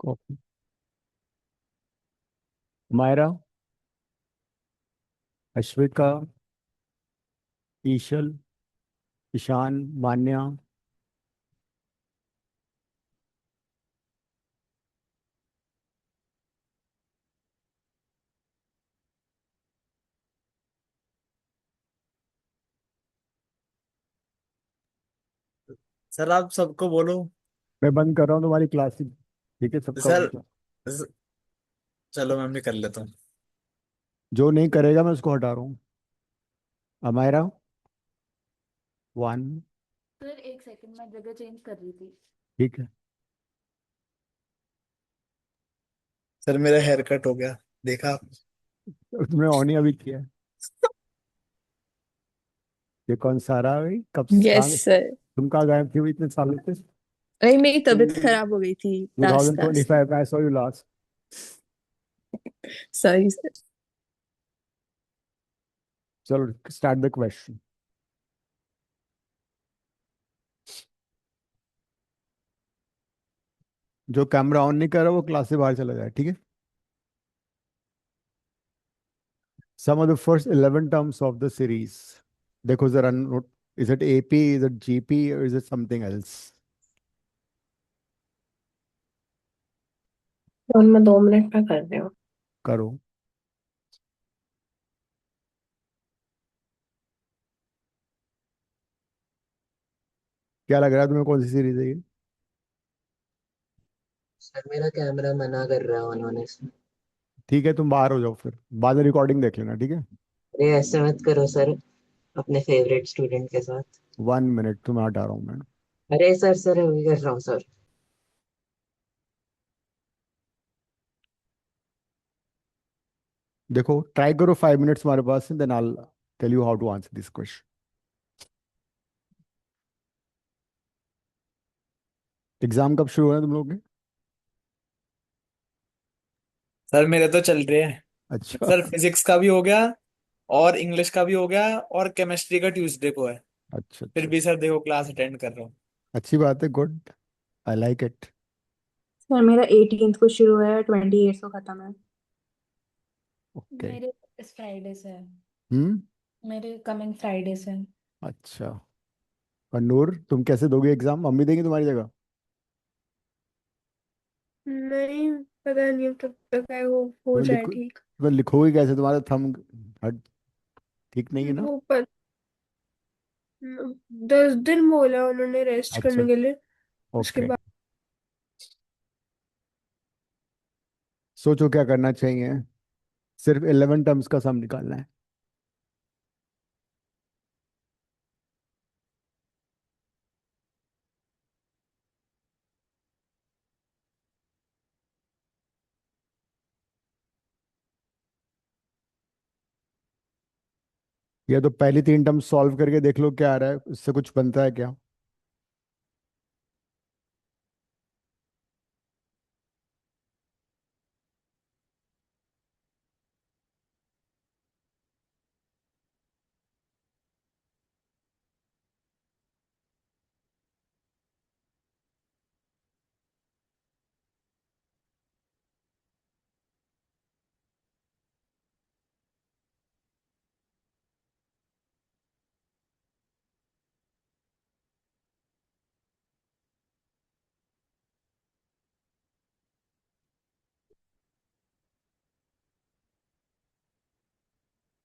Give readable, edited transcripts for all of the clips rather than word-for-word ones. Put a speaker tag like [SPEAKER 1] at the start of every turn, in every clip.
[SPEAKER 1] Copy. Myra, Ashwika, ईशल, Ishan, मान्या।
[SPEAKER 2] Sir आप सबको बोलो।
[SPEAKER 1] मैं बंद कर रहा हूँ तुम्हारी क्लास। ठीक है, सबका
[SPEAKER 2] सर
[SPEAKER 1] बंद।
[SPEAKER 2] स- चलो मैं भी कर लेता हूँ।
[SPEAKER 1] जो नहीं करेगा मैं उसको हटा रहा हूँ। अमायरा, वन।
[SPEAKER 3] सर एक सेकंड, मैं जगह चेंज कर रही थी।
[SPEAKER 1] ठीक है।
[SPEAKER 2] सर मेरा हेयर कट हो गया, देखा आप?
[SPEAKER 1] तुमने ऑन ही अभी किया है। ये कौन सा रहा भाई? कब से
[SPEAKER 4] यस
[SPEAKER 1] कहाँ?
[SPEAKER 4] सर।
[SPEAKER 1] तुम कहाँ गायब थी हुई इतने सालों से?
[SPEAKER 4] अरे मेरी तबीयत खराब हो गई थी। Task task.
[SPEAKER 1] 2025 I saw you last.
[SPEAKER 4] Sorry sir.
[SPEAKER 1] चलो स्टार्ट द क्वेश्चन। जो कैमरा ऑन नहीं कर रहा वो क्लास से बाहर चला जाए, ठीक है? Sum of the first 11 terms of the series. देखो जरा note. Is it AP, is it GP, और इज इट समथिंग एल्स?
[SPEAKER 5] और मैं 2 मिनट में कर रही हूँ।
[SPEAKER 1] करो। क्या लग रहा है तुम्हें, कौन सी सीरीज है ये?
[SPEAKER 6] सर मेरा कैमरा मना कर रहा है उन्होंने से।
[SPEAKER 1] ठीक है, तुम बाहर हो जाओ, फिर बाद में रिकॉर्डिंग देख लेना, ठीक है?
[SPEAKER 6] अरे ऐसे मत करो सर, अपने फेवरेट स्टूडेंट के साथ।
[SPEAKER 1] 1 मिनट, तुम्हें हटा रहा हूँ मैं।
[SPEAKER 6] अरे सर सर अभी कर रहा हूँ सर।
[SPEAKER 1] देखो ट्राई करो, 5 मिनट्स हमारे पास है, then I tell you how to answer this question. Exam कब शुरू होना है तुम लोग के?
[SPEAKER 2] सर मेरे तो चल रहे हैं।
[SPEAKER 1] अच्छा।
[SPEAKER 2] सर फिजिक्स का भी हो गया, और इंग्लिश का भी हो गया, और केमिस्ट्री का ट्यूसडे को है।
[SPEAKER 1] अच्छा
[SPEAKER 2] फिर
[SPEAKER 1] अच्छा।
[SPEAKER 2] भी सर देखो क्लास अटेंड कर रहा हूँ।
[SPEAKER 1] अच्छी बात है, good. I like it.
[SPEAKER 5] Sir मेरा 18th को शुरू है, 28th को खत्म है।
[SPEAKER 1] ओके।
[SPEAKER 3] मेरे इस फ्राइडे से है।
[SPEAKER 1] हम्म।
[SPEAKER 3] मेरे कमिंग फ्राइडे से है।
[SPEAKER 1] अच्छा। और नूर, तुम कैसे दोगे एग्जाम? मम्मी देंगी तुम्हारी जगह?
[SPEAKER 7] नहीं, पता नहीं अब तब तक है हो
[SPEAKER 1] तुम्हें
[SPEAKER 7] जाए
[SPEAKER 1] लिखो,
[SPEAKER 7] ठीक।
[SPEAKER 1] तुम्हें लिखोगे कैसे? तुम्हारा थंब हट ठीक नहीं है ना?
[SPEAKER 7] वो पर 10 दिन बोला उन्होंने रेस्ट
[SPEAKER 1] अच्छा।
[SPEAKER 7] करने के लिए। उसके
[SPEAKER 1] ओके।
[SPEAKER 7] बाद
[SPEAKER 1] सोचो क्या करना चाहिए। सिर्फ 11 टर्म्स का सम निकालना है। या तो पहली 3 टर्म सॉल्व करके देख लो क्या आ रहा है, इससे कुछ बनता है क्या?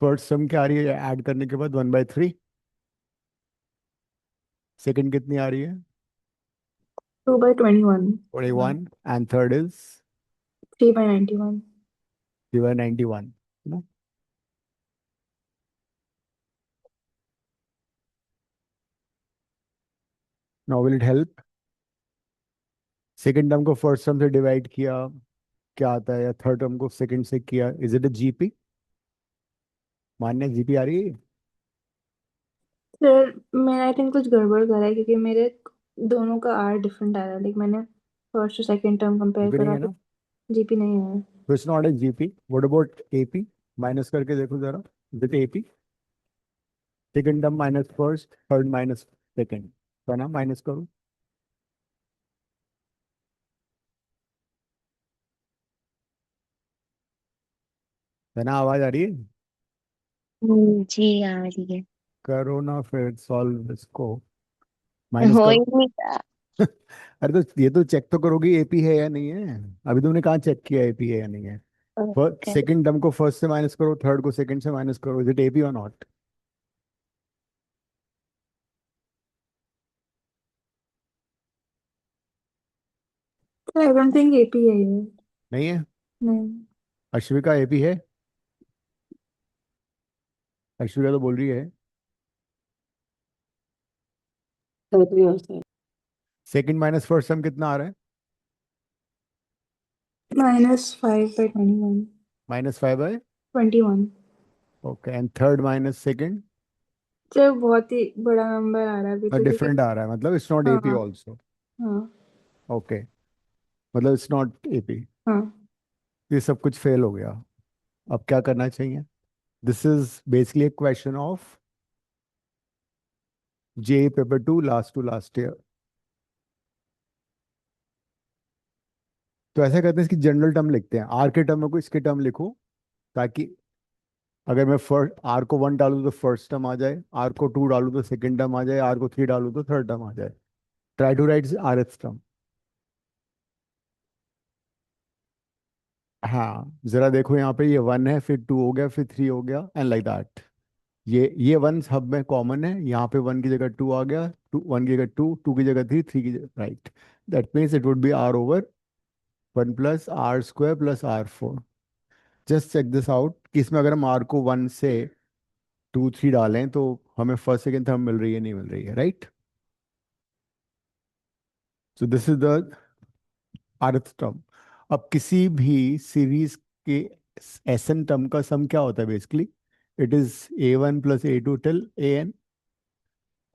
[SPEAKER 1] फर्स्ट सम क्या आ रही है ऐड करने के बाद? 1/3। सेकंड कितनी आ रही है?
[SPEAKER 5] 2/21।
[SPEAKER 1] 21। And third is
[SPEAKER 5] 3/91।
[SPEAKER 1] 3/91। Now will it help? Second term को फर्स्ट टर्म से डिवाइड किया, क्या आता है? या थर्ड टर्म को सेकंड से किया, इज इट अ जीपी? मान्य जीपी आ रही है?
[SPEAKER 5] सर मैं आई थिंक कुछ गड़बड़ करा है, क्योंकि मेरे दोनों का आर डिफरेंट आ रहा है। लाइक मैंने फर्स्ट और सेकंड टर्म कंपेयर
[SPEAKER 1] जीपी नहीं
[SPEAKER 5] करा
[SPEAKER 1] है
[SPEAKER 5] तो
[SPEAKER 1] ना?
[SPEAKER 5] जीपी नहीं आया।
[SPEAKER 1] तो it's not a GP. What about AP? Minus करके देखो जरा। With AP, second term minus first, third minus second, तो ना माइनस करो। ना आवाज आ रही है?
[SPEAKER 8] जी आ रही है।
[SPEAKER 1] करो ना फिर सॉल्व इसको। माइनस
[SPEAKER 8] हो ही
[SPEAKER 1] करो।
[SPEAKER 8] नहीं रहा।
[SPEAKER 1] अरे तो ये तो चेक तो करोगी एपी है या नहीं है। अभी तुमने कहाँ चेक किया एपी है या नहीं है?
[SPEAKER 8] ओके।
[SPEAKER 1] सेकंड टर्म को फर्स्ट से माइनस करो, थर्ड को सेकंड से माइनस करो, इज इट एपी और not?
[SPEAKER 5] I don't think AP है ये।
[SPEAKER 1] नहीं है?
[SPEAKER 5] नहीं।
[SPEAKER 1] अश्विका एपी है? अश्विका तो बोल रही है। सेकंड माइनस फर्स्ट सम कितना आ रहा है?
[SPEAKER 5] -5/21।
[SPEAKER 1] -5/?
[SPEAKER 5] 21।
[SPEAKER 1] Okay, and third minus second?
[SPEAKER 5] जब बहुत ही बड़ा नंबर आ रहा है अभी तो
[SPEAKER 1] डिफरेंट आ रहा है, मतलब इट्स नॉट एपी
[SPEAKER 5] हाँ।
[SPEAKER 1] ऑल्सो।
[SPEAKER 5] हाँ।
[SPEAKER 1] ओके, मतलब इट्स नॉट एपी।
[SPEAKER 5] हाँ।
[SPEAKER 1] ये सब कुछ फेल हो गया। अब क्या करना चाहिए? This is basically a question of J paper 2 last to last year. तो ऐसा करते हैं, इसकी जनरल टर्म लिखते हैं, आर के टर्म में को इसके टर्म लिखो, ताकि अगर मैं फर्स्ट आर को 1 डालूं तो फर्स्ट टर्म आ जाए, आर को 2 डालूं तो सेकंड टर्म आ जाए, आर को 3 डालूं तो थर्ड टर्म आ जाए। Try to write R S term. हाँ जरा देखो यहाँ पे, ये 1 है, फिर 2 हो गया, फिर 3 हो गया, एंड लाइक दैट। ये 1 सब में कॉमन है, यहाँ पे 1 की जगह 2 आ गया, 1 की जगह 2, 2 की जगह 3, 3 की जगह write. That means it would be R over 1 plus R square plus R4। Just check this out कि इसमें अगर हम आर को 1 से 2 3 डालें तो हमें फर्स्ट सेकंड थर्ड मिल रही है, नहीं मिल रही है, right? So this is the rth term. अब किसी भी सीरीज के एसएन टर्म का सम क्या होता है basically? It is A1 plus A2 till AN।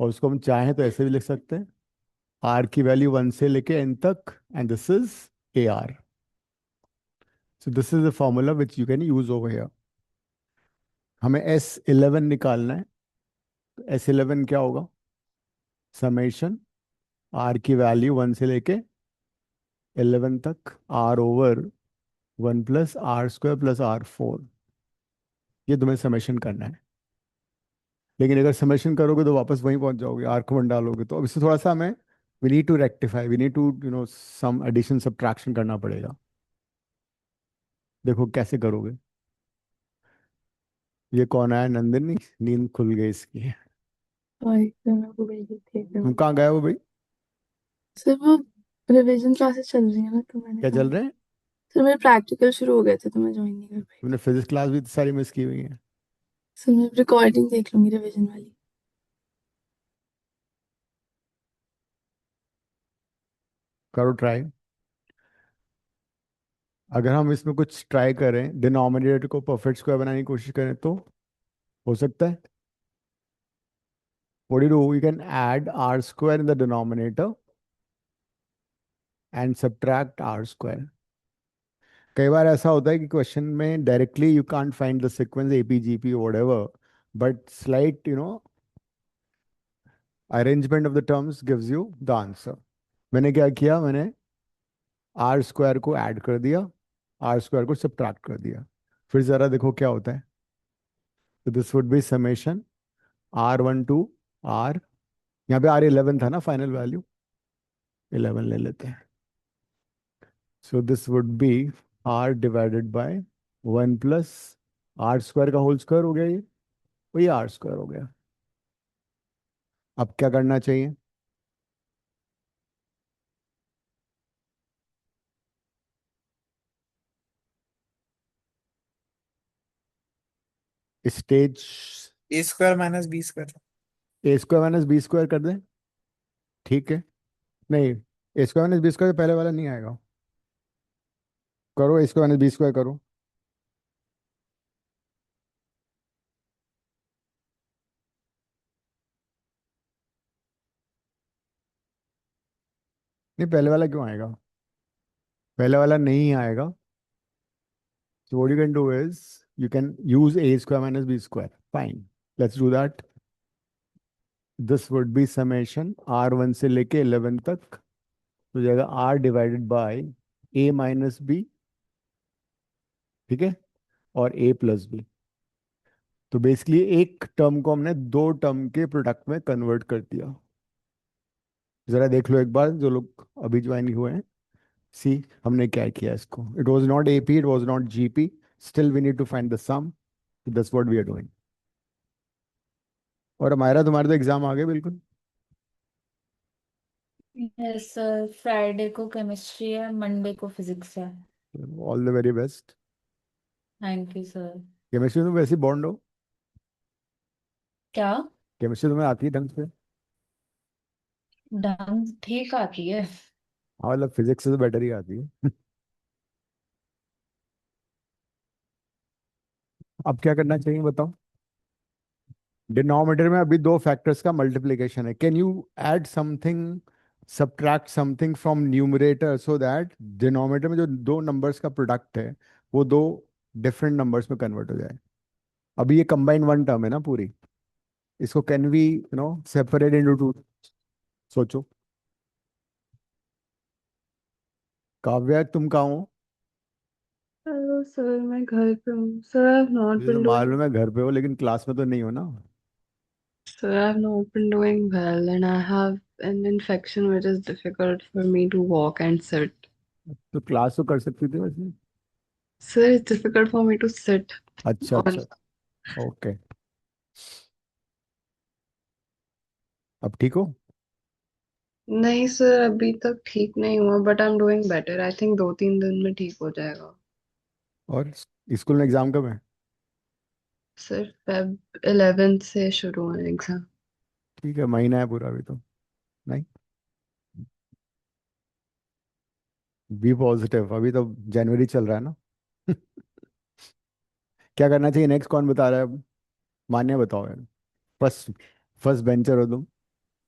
[SPEAKER 1] और उसको हम चाहें तो ऐसे भी लिख सकते हैं, आर की वैल्यू 1 से लेके एन तक, and this is AR। So this is the formula which you can use over here. हमें S11 निकालना है। तो S11 क्या होगा? समेशन आर की वैल्यू 1 से लेके 11 तक, R over 1 plus R square plus R4। ये तुम्हें समेशन करना है। लेकिन अगर समेशन करोगे तो वापस वहीं पहुंच जाओगे, आर को 1 डालोगे तो। अब इससे थोड़ा सा हमें we need to rectify, we need to sum addition subtraction करना पड़ेगा। देखो कैसे करोगे। ये कौन आया? नंदिनी, नींद खुल गई इसकी।
[SPEAKER 7] और सर मेरे को भेजी थी
[SPEAKER 1] तुम कहाँ गए हो भाई?
[SPEAKER 7] सर वो रिवीजन क्लासेस चल रही है ना तो मैंने
[SPEAKER 1] क्या
[SPEAKER 7] कहा
[SPEAKER 1] चल रहे हैं?
[SPEAKER 7] सर मेरे प्रैक्टिकल शुरू हो गए थे तो मैं ज्वाइन नहीं कर पाई।
[SPEAKER 1] तुमने फिजिक्स क्लास भी तो सारी मिस की हुई है।
[SPEAKER 7] सर मैं रिकॉर्डिंग देख लूंगी रिवीजन वाली।
[SPEAKER 1] करो ट्राई। अगर हम इसमें कुछ ट्राई करें, डिनोमिनेटर को परफेक्ट स्क्वायर बनाने की कोशिश करें तो हो सकता है। What do you do? You can add R square in the denominator and subtract R square. कई बार ऐसा होता है कि क्वेश्चन में directly you can't find the sequence APGP whatever, but slight arrangement of the terms gives you the answer. मैंने क्या किया, मैंने आर स्क्वायर को ऐड कर दिया, आर स्क्वायर को सब्ट्रैक्ट कर दिया। फिर जरा देखो क्या होता है। तो this would be summation R1 to R, यहाँ पे R11 था ना फाइनल वैल्यू, 11 ले लेते हैं। So this would be R divided by 1 plus R square का होल स्क्वायर हो गया, ये वही आर स्क्वायर हो गया। अब क्या करना चाहिए? Stage
[SPEAKER 2] A² - B²।
[SPEAKER 1] A² - B² कर दें, ठीक है? नहीं, A² - B² पहले वाला नहीं आएगा। करो A² - B² करो। नहीं, पहले वाला क्यों आएगा? पहले वाला नहीं आएगा। So what you can do is you can use A² - B². Fine. Let's do that. This would be summation R1 से लेके 11 तक, तो जाएगा R divided bye A - B, ठीक है? और a प्लस बी। तो बेसिकली एक टर्म को हमने दो टर्म के प्रोडक्ट में कन्वर्ट कर दिया। जरा देख लो एक बार जो लोग अभी ज्वाइन हुए हैं। सी हमने क्या किया इसको, it was not AP, it was not GP, still we need to find the sum, that's what we are doing. और हमारा तुम्हारे तो एग्जाम आ गए बिल्कुल।
[SPEAKER 3] यस सर, फ्राइडे को केमिस्ट्री है, मंडे को फिजिक्स है।
[SPEAKER 1] All the very best.
[SPEAKER 3] Thank you sir.
[SPEAKER 1] Chemistry में वैसे बॉन्ड हो?
[SPEAKER 3] क्या?
[SPEAKER 1] केमिस्ट्री तुम्हें आती है ढंग से?
[SPEAKER 3] ढंग ठीक आती है।
[SPEAKER 1] हाँ मतलब फिजिक्स से तो बेटर ही आती है। अब क्या करना चाहिए बताओ। डिनोमिनेटर में अभी दो फैक्टर्स का मल्टीप्लिकेशन है, can you add something, subtract something from numerator so that denominator में जो दो नंबर्स का प्रोडक्ट है वो दो डिफरेंट नंबर्स में कन्वर्ट हो जाए। अभी ये कंबाइन वन टर्म है ना पूरी, इसको can we separate into two? सोचो। काव्या तुम कहाँ हो?
[SPEAKER 7] हेलो सर, मैं घर पे हूँ सर। आई हैव नॉट
[SPEAKER 1] मुझे तो
[SPEAKER 7] बीन डूइंग
[SPEAKER 1] मालूम है घर पे हो, लेकिन क्लास में तो नहीं हो ना।
[SPEAKER 7] Sir I have not been doing well and I have an infection which is difficult for me to walk and sit.
[SPEAKER 1] तो क्लास तो कर सकती थी वैसे।
[SPEAKER 7] Sir, it's difficult for me to sit
[SPEAKER 1] अच्छा
[SPEAKER 7] on.
[SPEAKER 1] अच्छा, ओके। अब ठीक हो?
[SPEAKER 7] नहीं सर, अभी तक ठीक नहीं हुआ but I am doing better. I think 2-3 दिन में ठीक हो जाएगा।
[SPEAKER 1] और स्कूल में एग्जाम कब है?
[SPEAKER 7] सर फेब 11 से शुरू है एग्जाम।
[SPEAKER 1] ठीक है, महीना है पूरा अभी तो। नहीं, बी पॉजिटिव, अभी तो जनवरी चल रहा है ना। क्या करना चाहिए नेक्स्ट, कौन बता रहा है अब? मान्य बताओ यार। फर्स्ट फर्स्ट बेंचर हो तुम।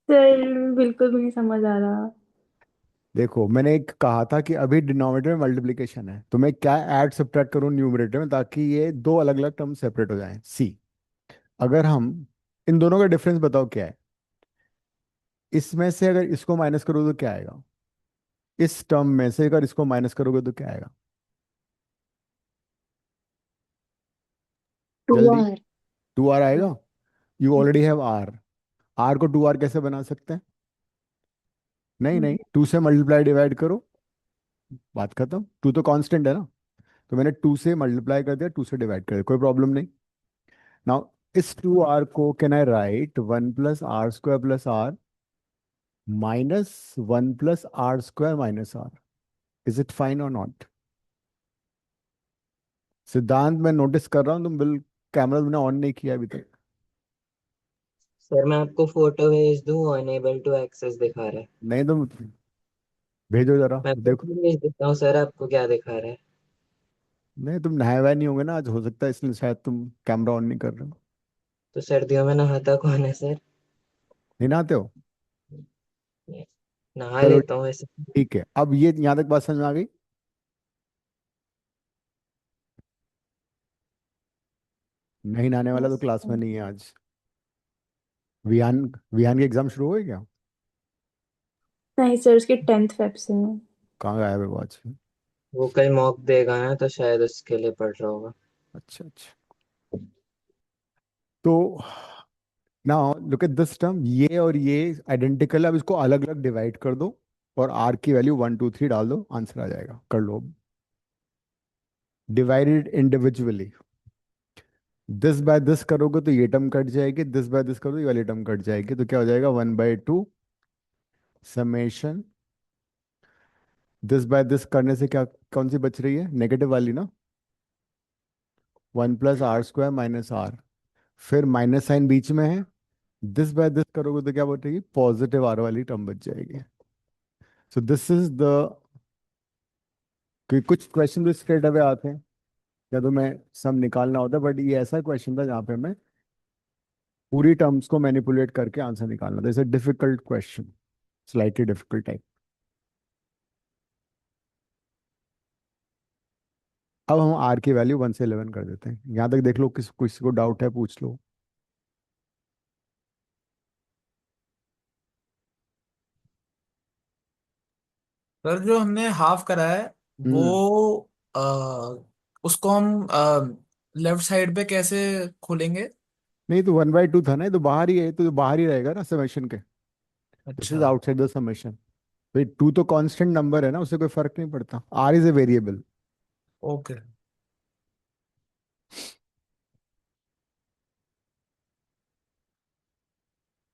[SPEAKER 5] सर बिल्कुल भी नहीं समझ आ रहा।
[SPEAKER 1] देखो मैंने एक कहा था कि अभी डिनोमिनेटर में मल्टीप्लिकेशन है, तो मैं क्या ऐड सब्ट्रैक्ट करूं न्यूमरेटर में ताकि ये दो अलग अलग टर्म सेपरेट हो जाएं। सी, अगर हम इन दोनों का डिफरेंस बताओ क्या है, इसमें से अगर इसको माइनस करोगे तो क्या आएगा, इस टर्म में से अगर इसको माइनस करोगे तो क्या आएगा?
[SPEAKER 8] टू
[SPEAKER 1] जल्दी।
[SPEAKER 8] आर।
[SPEAKER 1] टू आर आएगा। You already have R. R को टू आर कैसे बना सकते हैं? नहीं नहीं, टू से मल्टीप्लाई डिवाइड करो, बात खत्म। टू तो कांस्टेंट है ना, तो मैंने टू से मल्टीप्लाई कर दिया, टू से डिवाइड कर दिया, कोई प्रॉब्लम नहीं। नाउ इस टू आर को can I write one plus R square plus R minus one plus R square minus R? Is it fine और नॉट? सिद्धांत मैं नोटिस कर रहा हूँ तुम बिल कैमरा तुमने ऑन नहीं किया अभी तक।
[SPEAKER 6] सर मैं आपको फोटो भेज दूं, अनेबल टू एक्सेस दिखा रहा है।
[SPEAKER 1] नहीं तुम भेजो जरा
[SPEAKER 6] मैं
[SPEAKER 1] देखो।
[SPEAKER 6] फोटो भेज देता हूँ सर, आपको क्या दिखा रहा है।
[SPEAKER 1] नहीं तुम नहाए हुए नहीं होंगे ना आज, हो सकता है इसलिए शायद तुम कैमरा ऑन नहीं कर रहे हो।
[SPEAKER 6] तो सर्दियों में नहाता कौन है सर?
[SPEAKER 1] नहीं नहाते हो?
[SPEAKER 6] नहा
[SPEAKER 1] चलो
[SPEAKER 6] लेता हूँ ऐसे।
[SPEAKER 1] ठीक है, अब ये यहाँ तक बात समझ में आ गई। नहीं नहाने वाला तो
[SPEAKER 3] यस
[SPEAKER 1] क्लास में नहीं है आज। विहान, विहान के एग्जाम शुरू हो गए क्या?
[SPEAKER 5] नहीं सर, उसके 10th फेब से हैं।
[SPEAKER 1] कहाँ गायब है वो आज?
[SPEAKER 6] वो कल मॉक देगा ना, तो शायद उसके लिए पढ़ रहा होगा।
[SPEAKER 1] अच्छा अच्छा। तो now look at this term, ये और ये आइडेंटिकल, अब इसको अलग अलग डिवाइड कर दो और आर की वैल्यू वन टू थ्री डाल दो, आंसर आ जाएगा। कर लो। Divided individually, this by this करोगे तो ये टर्म कट जाएगी, दिस बाय दिस करोगे तो ये वाली टर्म कट जाएगी, तो क्या हो जाएगा, one by two summation this by this करने से क्या, कौन सी बच रही है, नेगेटिव वाली ना, one plus R square minus R, फिर माइनस साइन बीच में है, दिस बाय दिस करोगे तो क्या बचेगी, पॉजिटिव आर वाली टर्म बच जाएगी। सो दिस इज द, कि कुछ क्वेश्चन तो स्ट्रेट अवे आते हैं या तो मैं सम निकालना होता है, बट ये ऐसा क्वेश्चन था जहाँ पे मैं पूरी टर्म्स को मैनिपुलेट करके आंसर निकालना था। It's a difficult question, slightly difficult type. अब हम आर की वैल्यू वन से 11 कर देते हैं, यहाँ तक देख लो, किसी को डाउट है पूछ लो।
[SPEAKER 2] सर जो हमने हाफ करा है
[SPEAKER 1] हम्म।
[SPEAKER 2] वो उसको हम लेफ्ट साइड पे कैसे खोलेंगे?
[SPEAKER 1] नहीं तो 1/2 था ना, ये तो बाहर ही है, तो बाहर ही रहेगा ना समेशन के। दिस इज
[SPEAKER 2] अच्छा।
[SPEAKER 1] Outside the summation. भाई 2 तो कांस्टेंट नंबर है ना, उससे कोई फर्क नहीं पड़ता। R is a variable.
[SPEAKER 2] Okay.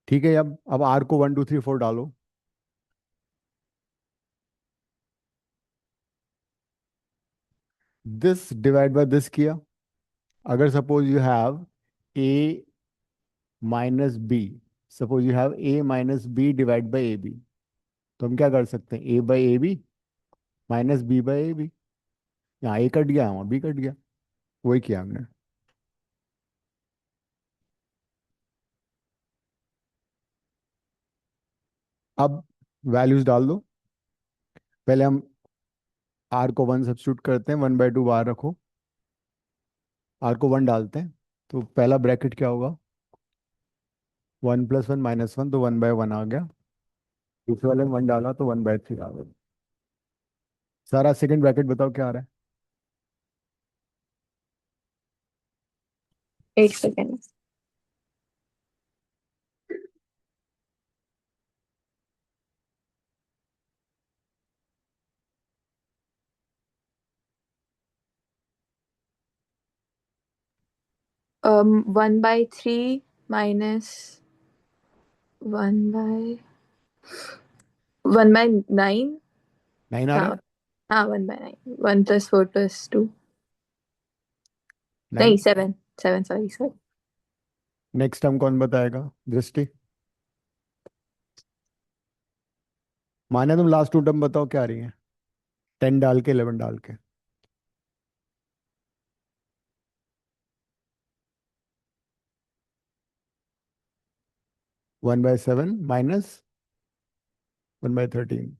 [SPEAKER 1] ठीक है, अब आर को 1 2 3 4 डालो। दिस डिवाइड बाय दिस किया। अगर suppose you have A minus B, suppose you have A minus B divide by A B, तो हम क्या कर सकते हैं? A by A B minus B by A B. यहाँ ए कट गया, वहाँ बी कट गया, वही किया हमने। अब वैल्यूज डाल दो। पहले हम आर को 1 सब्स्टिट्यूट करते हैं, 1/2 बाहर रखो। आर को 1 डालते हैं, तो पहला ब्रैकेट क्या होगा? 1 + 1 -1, तो 1/1 आ गया। दूसरे वाले में 1 डाला तो 1/3 आ गया। सारा सेकंड ब्रैकेट बताओ क्या आ रहा है?
[SPEAKER 4] 1 सेकेंड। 1/3 माइनस 1/9।
[SPEAKER 1] 9 आ रहा
[SPEAKER 4] हाँ
[SPEAKER 1] है?
[SPEAKER 4] हाँ, 1/9। 1 + 4 + 2। नहीं,
[SPEAKER 1] 9।
[SPEAKER 4] 7। 7, सॉरी सॉरी।
[SPEAKER 1] नेक्स्ट टर्म कौन बताएगा? दृष्टि। माने तुम लास्ट 2 टर्म बताओ क्या आ रही है, 10 डाल के 11 डाल के। 1/7 माइनस 1/13।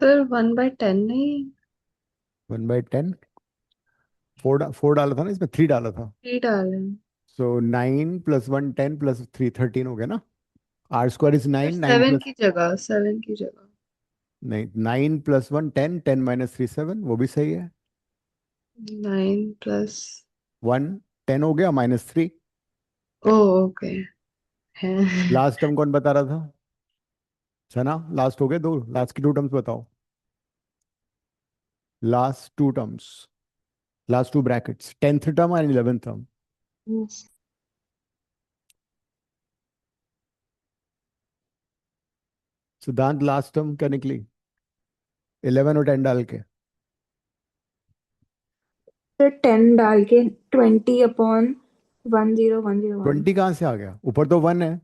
[SPEAKER 7] सर 1/10 नहीं,
[SPEAKER 1] 1/10। 4 डाला था ना इसमें, 3 डाला था।
[SPEAKER 7] 3 डाले।
[SPEAKER 1] सो 9 + 1 10 + 3 13 हो गया ना। R square is
[SPEAKER 7] sir
[SPEAKER 1] 9, 9
[SPEAKER 7] 7
[SPEAKER 1] plus,
[SPEAKER 7] की जगह, 7 की जगह।
[SPEAKER 1] नहीं 9 + 1 10, 10 - 3 7, वो भी सही है।
[SPEAKER 7] 9 प्लस।
[SPEAKER 1] 1 10 हो गया, -3।
[SPEAKER 7] ओ ओके है।
[SPEAKER 1] लास्ट टर्म कौन बता रहा था? सना, लास्ट हो गए 2, लास्ट की 2 टर्म्स बताओ। Last 2 terms, last 2 brackets, 10th term and 11th term. सिद्धांत, लास्ट टर्म क्या निकली? 11 और 10 डाल के।
[SPEAKER 5] तो 10 डाल के 20/100101।
[SPEAKER 1] 20 कहाँ से आ गया? ऊपर तो 1 है।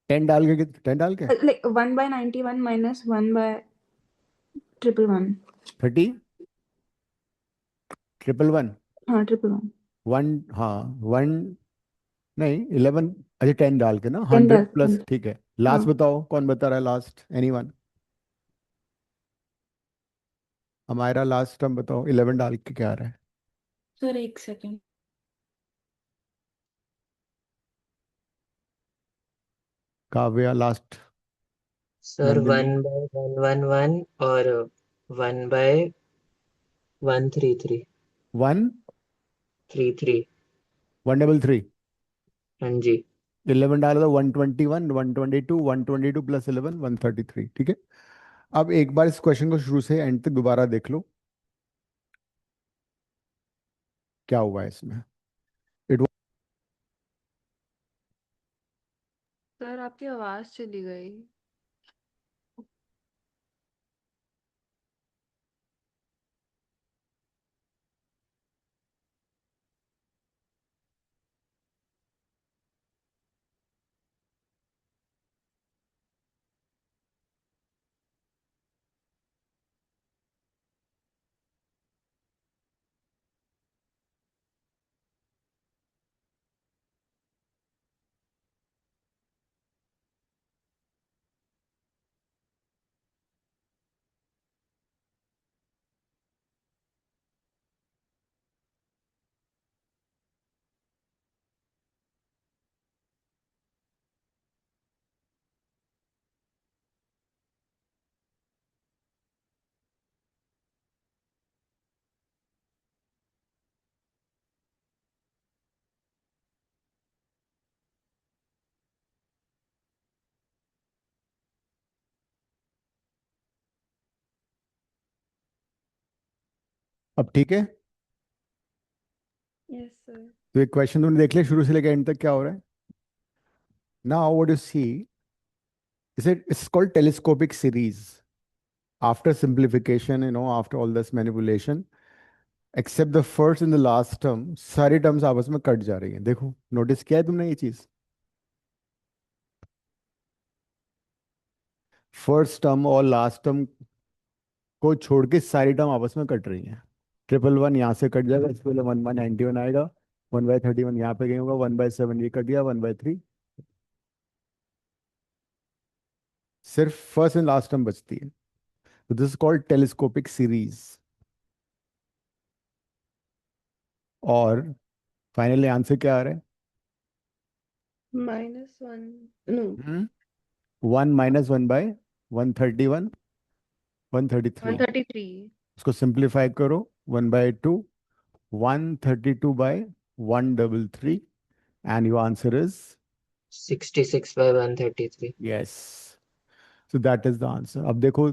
[SPEAKER 1] 10 डाल के, 10 डाल के
[SPEAKER 5] लाइक 1/91 माइनस 1/111।
[SPEAKER 1] 30, 111,
[SPEAKER 5] हाँ, 111।
[SPEAKER 1] 1, हाँ 1, नहीं 11। अच्छा 10 डाल के ना,
[SPEAKER 5] 10
[SPEAKER 1] 100
[SPEAKER 5] डाल के
[SPEAKER 1] प्लस,
[SPEAKER 5] 10।
[SPEAKER 1] ठीक है।
[SPEAKER 5] हाँ।
[SPEAKER 1] लास्ट बताओ कौन बता रहा है? Last anyone? हमारा लास्ट टर्म बताओ, 11 डाल के क्या आ रहा है?
[SPEAKER 3] Sir 1 second.
[SPEAKER 1] Kavya last.
[SPEAKER 6] Sir
[SPEAKER 1] Nandini
[SPEAKER 6] 1/111 और 1/133।
[SPEAKER 1] 1
[SPEAKER 6] 33।
[SPEAKER 1] 133।
[SPEAKER 6] हाँ जी।
[SPEAKER 1] 11 डाला तो 121, 122, 122 + 11 133, ठीक है। अब एक बार इस क्वेश्चन को शुरू से एंड तक दोबारा देख लो, क्या हुआ है इसमें। इट
[SPEAKER 7] सर आपकी आवाज चली गई।
[SPEAKER 1] अब ठीक है।
[SPEAKER 7] Yes, sir.
[SPEAKER 1] तो एक क्वेश्चन तुमने देख लिया शुरू से लेकर एंड तक क्या हो रहा है। Now what you see is it's called telescopic series. After simplification, after all this manipulation, except the first and the last term, सारी टर्म्स आपस में कट जा रही हैं। देखो, नोटिस किया है तुमने ये चीज? फर्स्ट टर्म और लास्ट टर्म को छोड़ के सारी टर्म आपस में कट रही हैं। 111 यहाँ से कट जाएगा, इसके लिए 1/91 आएगा। 1/31 यहाँ पे गई होगा, 1/7 ये कट गया, 1/3 सिर्फ फर्स्ट एंड लास्ट टर्म बचती है। तो this is called telescopic series. और फाइनली आंसर क्या आ रहा है?
[SPEAKER 7] -1. No,
[SPEAKER 1] 1 - 1/131, 133।
[SPEAKER 7] 133.
[SPEAKER 1] उसको सिंप्लीफाई करो, 1/2, 132/133, and your answer is
[SPEAKER 6] 66/133।
[SPEAKER 1] Yes. So that is the answer. अब देखो,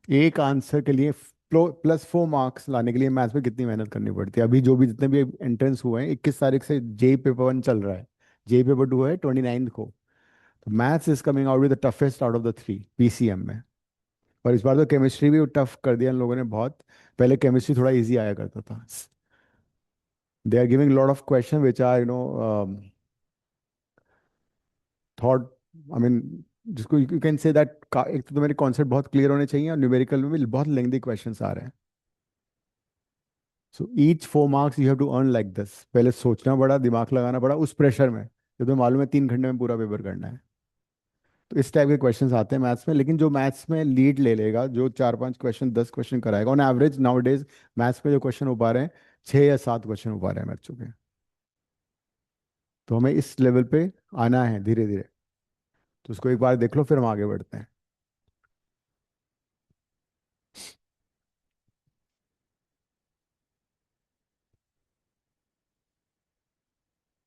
[SPEAKER 1] एक आंसर के लिए +4 मार्क्स लाने के लिए मैथ्स में कितनी मेहनत करनी पड़ती है। अभी जो भी जितने भी एंट्रेंस हुए हैं, 21 तारीख से जेई पेपर 1 चल रहा है, जेई पेपर 2 है 29 को। तो maths is coming out with the toughest out of the 3 PCM में। और इस बार तो केमिस्ट्री भी टफ कर दिया इन लोगों ने बहुत। पहले केमिस्ट्री थोड़ा इजी आया करता था। They are giving lot of question which are thought, I mean, जिसको यू कैन से दैट, एक तो मेरे कॉन्सेप्ट बहुत क्लियर होने चाहिए, और न्यूमेरिकल में भी बहुत लेंथी क्वेश्चंस आ रहे हैं। So each 4 marks you have to earn like this. पहले सोचना पड़ा, दिमाग लगाना पड़ा उस प्रेशर में, जो तो मालूम है 3 घंटे में पूरा पेपर करना है। तो इस टाइप के क्वेश्चंस आते हैं मैथ्स में। लेकिन जो मैथ्स में लीड ले लेगा, जो 4-5 क्वेश्चन 10 क्वेश्चन कराएगा, on average now days maths में जो क्वेश्चन हो पा रहे हैं, 6 या 7 क्वेश्चन हो पा रहे हैं बच्चों के। तो हमें इस लेवल पे आना है धीरे धीरे। तो उसको एक बार देख लो, फिर हम आगे बढ़ते हैं।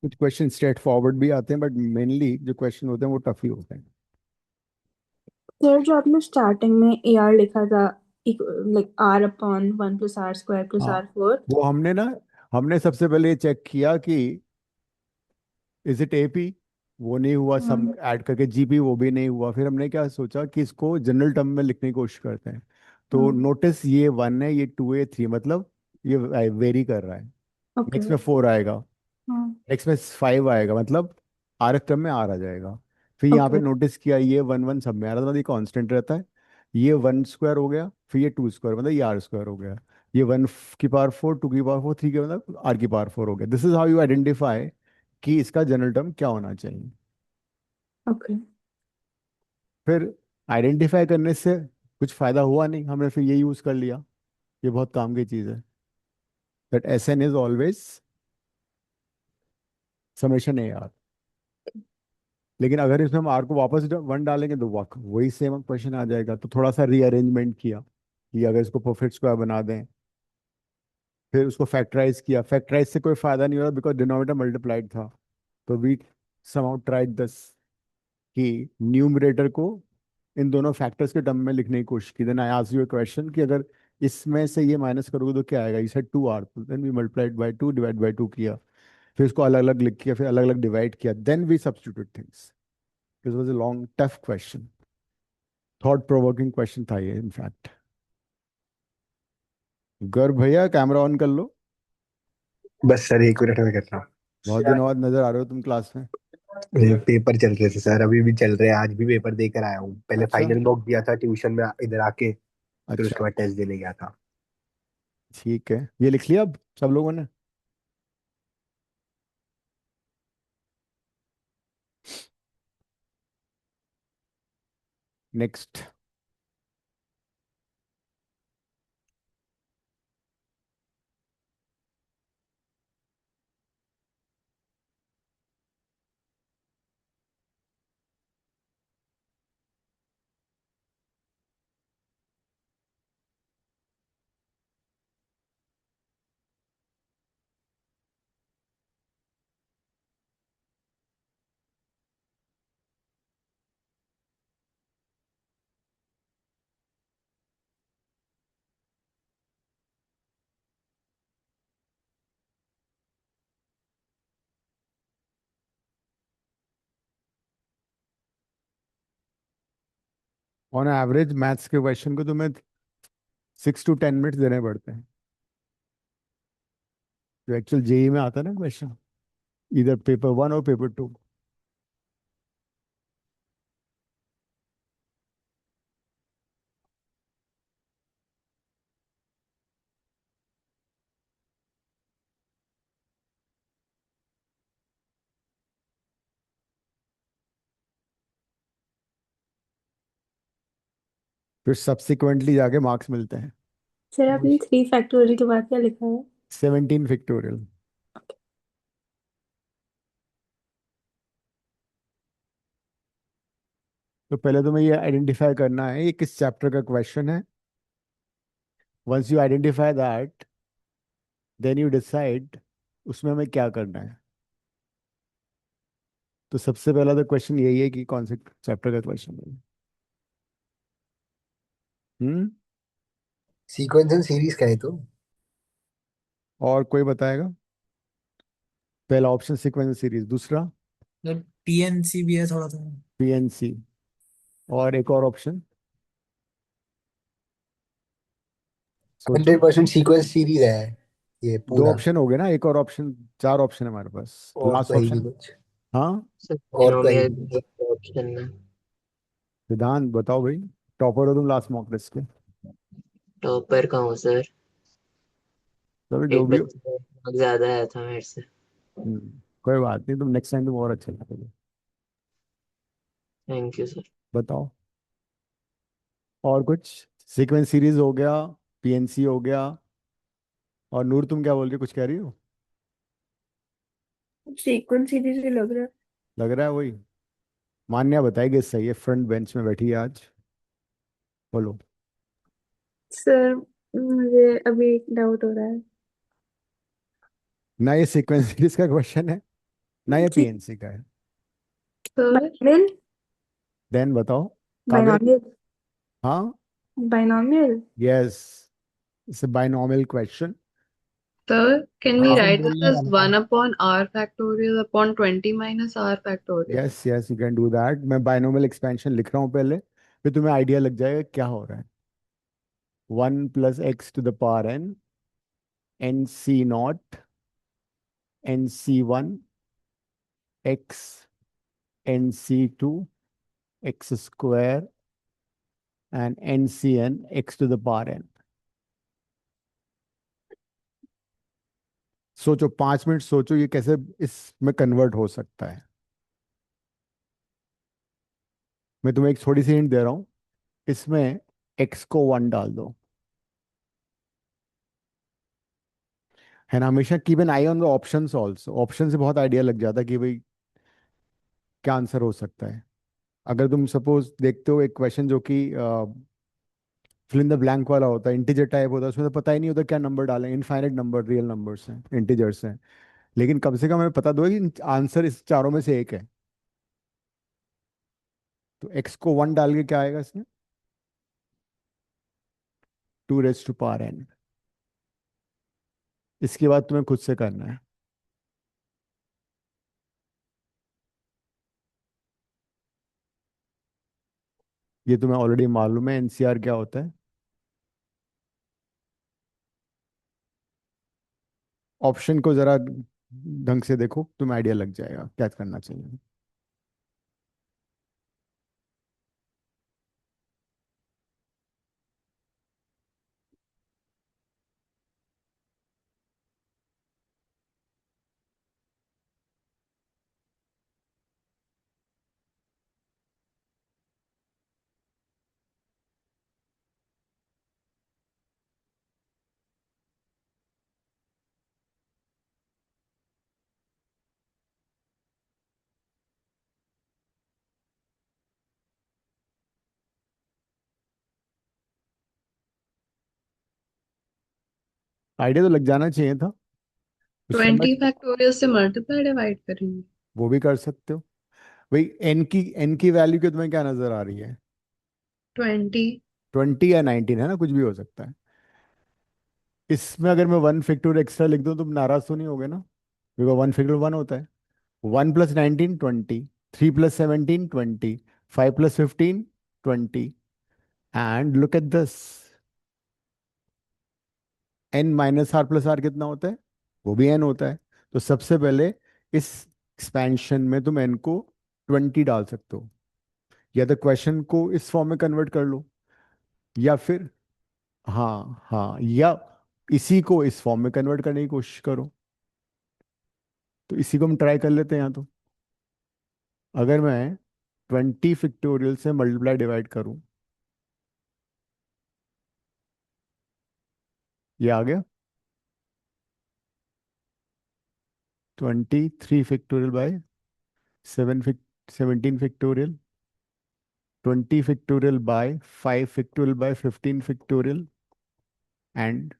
[SPEAKER 1] कुछ क्वेश्चन स्ट्रेट फॉरवर्ड भी आते हैं, बट मेनली जो क्वेश्चन होते हैं वो टफ ही होते हैं।
[SPEAKER 5] सर जो आपने स्टार्टिंग में ए आर लिखा था, लाइक R/1 + R² +
[SPEAKER 1] हाँ,
[SPEAKER 5] R4।
[SPEAKER 1] वो हमने सबसे पहले ये चेक किया कि इज इट एपी, वो नहीं हुआ। सम ऐड करके जीपी, वो भी नहीं हुआ। फिर हमने क्या सोचा कि इसको जनरल टर्म में लिखने की कोशिश करते हैं। तो नोटिस, ये 1 है, ये 2 है, 3, मतलब ये वेरी कर रहा है।
[SPEAKER 5] ओके।
[SPEAKER 1] नेक्स्ट में 4 आएगा, नेक्स्ट में 5 आएगा, मतलब आर क्रम में आर आ जाएगा। फिर यहाँ पे
[SPEAKER 5] ओके।
[SPEAKER 1] नोटिस किया, ये 1 1 सब में आ रहा था, मतलब ये कांस्टेंट रहता है। ये 1² हो गया, फिर ये 2², मतलब ये R² हो गया। ये 1 की पावर 4, 2 की पावर 4, 3 के मतलब R की पावर 4 हो गया। This is how you identify कि इसका जनरल टर्म क्या होना चाहिए।
[SPEAKER 5] ओके।
[SPEAKER 1] फिर आइडेंटिफाई करने से कुछ फायदा हुआ नहीं, हमने फिर ये यूज कर लिया। ये बहुत काम की चीज है, that SN is always summation AR। लेकिन अगर इसमें हम R को वापस 1 डालेंगे तो वही सेम क्वेश्चन आ जाएगा। तो थोड़ा सा रीअरेंजमेंट किया कि अगर इसको परफेक्ट स्क्वायर बना दें, फिर उसको फैक्टराइज किया। फैक्टराइज से कोई फायदा नहीं हो रहा, बिकॉज डिनोमिनेटर मल्टीप्लाइड था। तो वी समहाउ ट्राइड दिस, कि न्यूमरेटर को इन दोनों फैक्टर्स के टर्म में लिखने की कोशिश की। Then I asked you a question कि अगर इसमें से ये माइनस करोगे तो क्या आएगा। You said 2R, then we multiplied by 2, divide by 2 किया। फिर इसको अलग अलग लिख किया, फिर अलग अलग डिवाइड किया, then we substituted things. This was a long tough question, thought provoking question था ये इनफैक्ट। गर्व भैया, कैमरा ऑन कर लो।
[SPEAKER 9] बस सर 1 मिनट में कर रहा हूँ।
[SPEAKER 1] बहुत दिनों बाद नजर आ रहे हो तुम क्लास में।
[SPEAKER 9] ये पेपर चल रहे थे सर, अभी भी चल रहे हैं। आज भी पेपर देकर आया हूँ। पहले
[SPEAKER 1] अच्छा,
[SPEAKER 9] फाइनल मॉक दिया था ट्यूशन में इधर आके, फिर
[SPEAKER 1] अच्छा,
[SPEAKER 9] उसके बाद टेस्ट देने गया था।
[SPEAKER 1] ठीक है। ये लिख लिया अब सब लोगों ने? नेक्स्ट। ऑन एवरेज मैथ्स के क्वेश्चन को तुम्हें 6 to 10 मिनट्स देने पड़ते हैं, जो एक्चुअल जेई में आता है ना क्वेश्चन, इधर पेपर 1 और पेपर 2। फिर सब्सिक्वेंटली जाके मार्क्स मिलते हैं।
[SPEAKER 5] सर आपने 3 फैक्टोरियल के बाद क्या लिखा है?
[SPEAKER 1] 17 फैक्टोरियल। तो पहले तुम्हें ये आइडेंटिफाई करना है ये किस चैप्टर का क्वेश्चन है। Once you identify that, then you decide उसमें हमें क्या करना है। तो सबसे पहला तो क्वेश्चन यही है कि कौन से चैप्टर का क्वेश्चन है। हम्म।
[SPEAKER 9] सीक्वेंस एंड सीरीज का है तो।
[SPEAKER 1] और कोई बताएगा? पहला ऑप्शन सीक्वेंस सीरीज, दूसरा
[SPEAKER 2] पीएनसी भी है थोड़ा सा।
[SPEAKER 1] पीएनसी, और एक और ऑप्शन सोचो।
[SPEAKER 9] 100% सीक्वेंस सीरीज है ये
[SPEAKER 1] दो
[SPEAKER 9] पूरा।
[SPEAKER 1] ऑप्शन हो गए ना, एक और ऑप्शन, 4 ऑप्शन है हमारे पास,
[SPEAKER 9] और
[SPEAKER 1] लास्ट
[SPEAKER 9] तो है ही नहीं
[SPEAKER 1] ऑप्शन।
[SPEAKER 9] कुछ।
[SPEAKER 1] हाँ,
[SPEAKER 6] सर
[SPEAKER 9] और तो है ही
[SPEAKER 6] बाइनोमियल
[SPEAKER 9] नहीं।
[SPEAKER 6] ऑप्शन में।
[SPEAKER 1] सिद्धांत बताओ भाई, टॉपर हो तुम लास्ट मॉक टेस्ट के।
[SPEAKER 6] टॉपर का हूँ सर।
[SPEAKER 1] चलो जो
[SPEAKER 6] एक
[SPEAKER 1] भी हो।
[SPEAKER 6] बच्चे का mark ज्यादा आया था मेरे से।
[SPEAKER 1] कोई बात नहीं, तुम नेक्स्ट टाइम तुम और अच्छे करोगे।
[SPEAKER 6] Thank you sir.
[SPEAKER 1] बताओ और कुछ। सीक्वेंस सीरीज हो गया, पीएनसी हो गया, और नूर तुम क्या बोल रही हो, कुछ कह रही हो?
[SPEAKER 5] सीक्वेंस सीरीज ही लग रहा है।
[SPEAKER 1] लग रहा है वही। मान्या बताएगी, सही है, फ्रंट बेंच में बैठी है आज। बोलो।
[SPEAKER 5] सर मुझे अभी एक डाउट हो रहा है।
[SPEAKER 1] ना ये सीक्वेंस सीरीज का क्वेश्चन है, ना ये
[SPEAKER 5] जी।
[SPEAKER 1] पीएनसी का है।
[SPEAKER 7] Sir
[SPEAKER 5] binomial.
[SPEAKER 1] देन बताओ। काव्या।
[SPEAKER 5] बाइनोमियल।
[SPEAKER 1] हाँ।
[SPEAKER 5] Binomial.
[SPEAKER 1] Yes, it's a binomial question.
[SPEAKER 7] Sir, can we
[SPEAKER 9] हाँ,
[SPEAKER 7] write this
[SPEAKER 9] बोलने
[SPEAKER 7] as
[SPEAKER 9] वाला था।
[SPEAKER 7] 1 upon r factorial upon 20 minus r factorial?
[SPEAKER 1] Yes yes, you can do that. मैं बाइनोमियल एक्सपेंशन लिख रहा हूँ पहले, फिर तुम्हें आइडिया लग जाएगा क्या हो रहा है। 1 + x⁴ n c not nc1 x nc2 x square and ncn x⁴n। सोचो, 5 मिनट सोचो ये कैसे इसमें कन्वर्ट हो सकता है। मैं तुम्हें एक थोड़ी सी हिंट दे रहा हूँ, इसमें x को 1 डाल दो, है ना। हमेशा keep an I on the options also, option से बहुत आइडिया लग जाता है कि भाई क्या आंसर हो सकता है। अगर तुम सपोज देखते हो एक क्वेश्चन जो कि फिल इन द ब्लैंक वाला होता है, इंटीजर टाइप होता है, उसमें तो पता ही नहीं होता क्या नंबर डालें, इनफाइनाइट नंबर रियल नंबर्स हैं, इंटीजर्स हैं। लेकिन कम से कम हमें पता दो कि आंसर इस चारों में से एक है। तो x को 1 डाल के क्या आएगा इसमें, 2⁻n। इसके बाद तुम्हें खुद से करना है। ये तुम्हें ऑलरेडी मालूम है, एनसीआर क्या होता है। ऑप्शन को जरा ढंग से देखो, तुम्हें आइडिया लग जाएगा क्या करना चाहिए। आइडिया तो लग जाना चाहिए था कुछ समझ।
[SPEAKER 7] 20 factorial से multiply divide करेंगे।
[SPEAKER 1] वो भी कर सकते हो भाई। एन की वैल्यू की तुम्हें क्या नजर आ रही है?
[SPEAKER 7] 20।
[SPEAKER 1] 20 या 19, है ना, कुछ भी हो सकता है। इसमें अगर मैं 1 फैक्टोरियल एक्स्ट्रा लिख दूं, तुम नाराज तो नहीं होगे ना, बिकॉज 1 फैक्टोरियल 1 होता है। 1 + 19 20, 3 + 17 20, 5 + 15 20, and look at this, N minus R plus R कितना होता है? वो भी एन होता है। तो सबसे पहले इस एक्सपेंशन में तुम एन को 20 डाल सकते हो, या तो क्वेश्चन को इस फॉर्म में कन्वर्ट कर लो, या फिर हाँ हाँ, या इसी को इस फॉर्म में कन्वर्ट करने की कोशिश करो। तो इसी को हम ट्राई कर लेते हैं यहाँ। तो अगर मैं 20 फैक्टोरियल से मल्टीप्लाई डिवाइड करूं, ये आ गया 23 factorial by 17 factorial, 20 factorial by 5 factorial by 15 factorial, and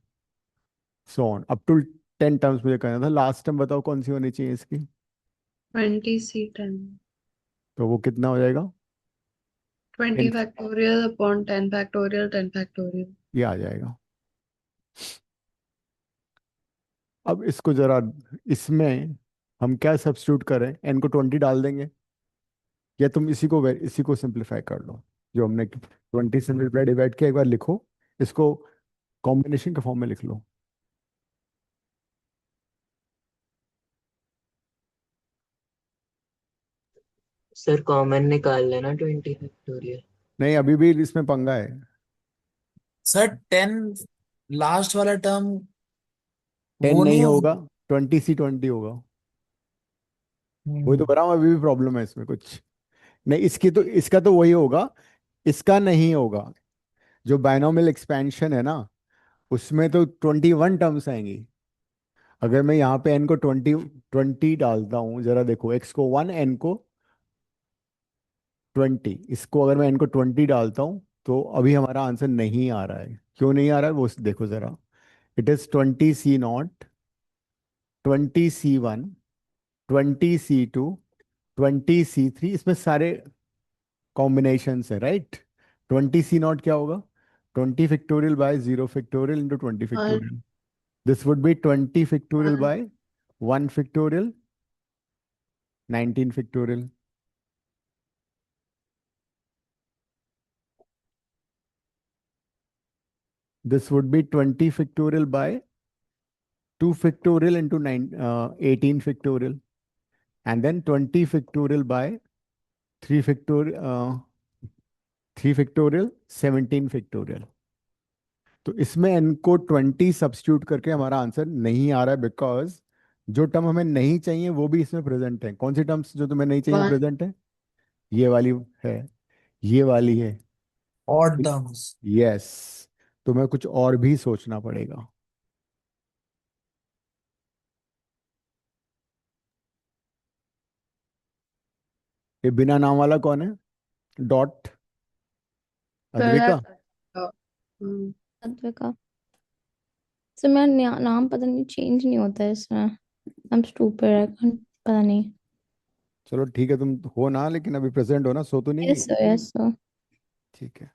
[SPEAKER 1] so on up to 10 terms मुझे करना था। लास्ट टर्म बताओ कौन सी होनी चाहिए इसकी?
[SPEAKER 7] 20c10,
[SPEAKER 1] तो वो कितना हो जाएगा?
[SPEAKER 7] 20
[SPEAKER 1] 10,
[SPEAKER 7] factorial upon 10 factorial, 10 factorial.
[SPEAKER 1] ये आ जाएगा। अब इसको जरा, इसमें हम क्या सब्स्टिट्यूट करें? एन को 20 डाल देंगे, या तुम इसी को सिंप्लीफाई कर लो, जो हमने 20 से मल्टीप्लाई डिवाइड किया। एक बार लिखो इसको, कॉम्बिनेशन के फॉर्म में लिख लो।
[SPEAKER 6] सर कॉमन निकाल लेना 20 फैक्टोरियल।
[SPEAKER 1] नहीं, अभी भी इसमें पंगा है।
[SPEAKER 2] सर 10 लास्ट वाला टर्म
[SPEAKER 1] 10
[SPEAKER 2] वो नहीं
[SPEAKER 1] नहीं
[SPEAKER 2] होगा।
[SPEAKER 1] होगा, 20c20 होगा। वही तो
[SPEAKER 2] हम्म,
[SPEAKER 1] कर रहा हूँ, अभी भी प्रॉब्लम है इसमें कुछ। नहीं, इसका तो वही होगा, इसका नहीं होगा। जो बायनोमियल एक्सपेंशन है ना, उसमें तो 21 टर्म्स आएंगी। अगर मैं यहाँ पे एन को 20 डालता हूँ, जरा देखो, एक्स को 1, एन को 20, इसको अगर मैं एन को 20 डालता हूँ, तो अभी हमारा आंसर नहीं आ रहा है। क्यों नहीं आ रहा है वो देखो जरा। It is 20c0, 20c1, 20c2, 20c3, इसमें सारे कॉम्बिनेशन है, राइट? 20c0 क्या होगा? 20 factorial by 0 factorial into 20 factorial. This would be 20 factorial
[SPEAKER 7] और
[SPEAKER 1] by 1 factorial, 19 factorial. This would be 20 factorial by 2 factorial into 18 factorial, and then 20 factorial by 3 factorial, 3 factorial, 17 factorial. तो इसमें n को 20 substitute करके हमारा answer नहीं आ रहा है, बिकॉज जो टर्म हमें नहीं चाहिए वो भी इसमें प्रेजेंट है। कौन सी टर्म्स जो तुम्हें नहीं चाहिए
[SPEAKER 7] one.
[SPEAKER 1] प्रेजेंट है? ये वाली है, ये वाली है।
[SPEAKER 2] Odd terms.
[SPEAKER 1] यस, तुम्हें कुछ और भी सोचना पड़ेगा। ये बिना नाम वाला कौन है? Dot?
[SPEAKER 7] Sir,
[SPEAKER 1] Advika?
[SPEAKER 7] um,
[SPEAKER 4] Advika. Sir मेरा नाम पता नहीं चेंज नहीं होता है इसमें। आई एम स्टूपिड, पता नहीं।
[SPEAKER 1] चलो ठीक है, तुम हो ना, लेकिन अभी प्रेजेंट हो ना, सो तो नहीं
[SPEAKER 4] यस
[SPEAKER 1] गई?
[SPEAKER 4] Sir, yes sir.
[SPEAKER 1] ठीक है।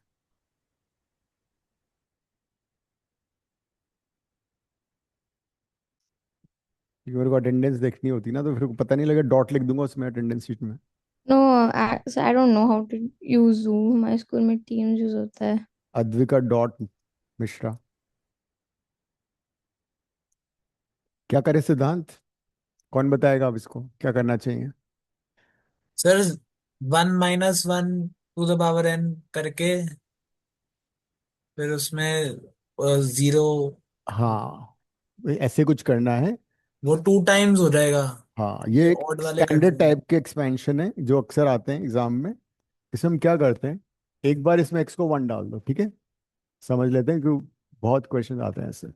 [SPEAKER 1] क्योंकि मेरे को अटेंडेंस देखनी होती ना, तो फिर पता नहीं लगे, डॉट लिख दूंगा उसमें अटेंडेंस शीट में।
[SPEAKER 4] No, I don't know how to use Zoom. हमारे स्कूल में टीम्स यूज होता है।
[SPEAKER 1] अद्विका डॉट मिश्रा। क्या करे सिद्धांत? कौन बताएगा अब इसको क्या करना चाहिए?
[SPEAKER 2] Sir 1 - 1 to the power n करके फिर उसमें 0,
[SPEAKER 1] हाँ, ऐसे कुछ करना है।
[SPEAKER 2] वो 2 टाइम्स हो जाएगा।
[SPEAKER 1] हाँ,
[SPEAKER 2] ये
[SPEAKER 1] ये एक
[SPEAKER 2] ऑड वाले कर
[SPEAKER 1] स्टैंडर्ड
[SPEAKER 2] देंगे।
[SPEAKER 1] टाइप के एक्सपेंशन है जो अक्सर आते हैं एग्जाम में। इसमें हम क्या करते हैं, एक बार इसमें एक्स को 1 डाल दो, ठीक है? समझ लेते हैं, क्योंकि बहुत क्वेश्चन आते हैं ऐसे।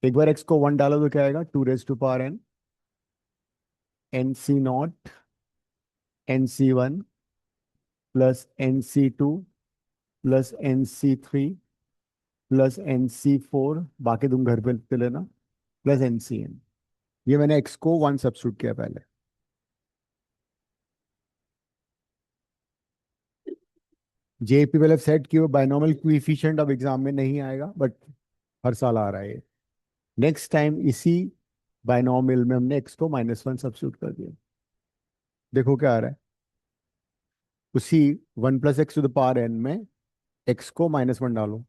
[SPEAKER 1] एक बार एक्स को 1 डालो तो क्या आएगा? 2 raised to power n, nc0, nc1 plus nc2 plus nc3 plus nc4, बाकी तुम घर पे लिखते लेना, प्लस ncn। ये मैंने एक्स को 1 सब्स्टिट्यूट किया पहले। जेपी पहले सेट की, वो बायनॉमियल कोएफिशिएंट अब एग्जाम में नहीं आएगा, बट हर साल आ रहा है ये। नेक्स्ट टाइम इसी बायनॉमियल में हमने एक्स को -1 सब्स्टिट्यूट कर दिया। देखो क्या आ रहा है, उसी 1 + x to the power n में एक्स को -1 डालो।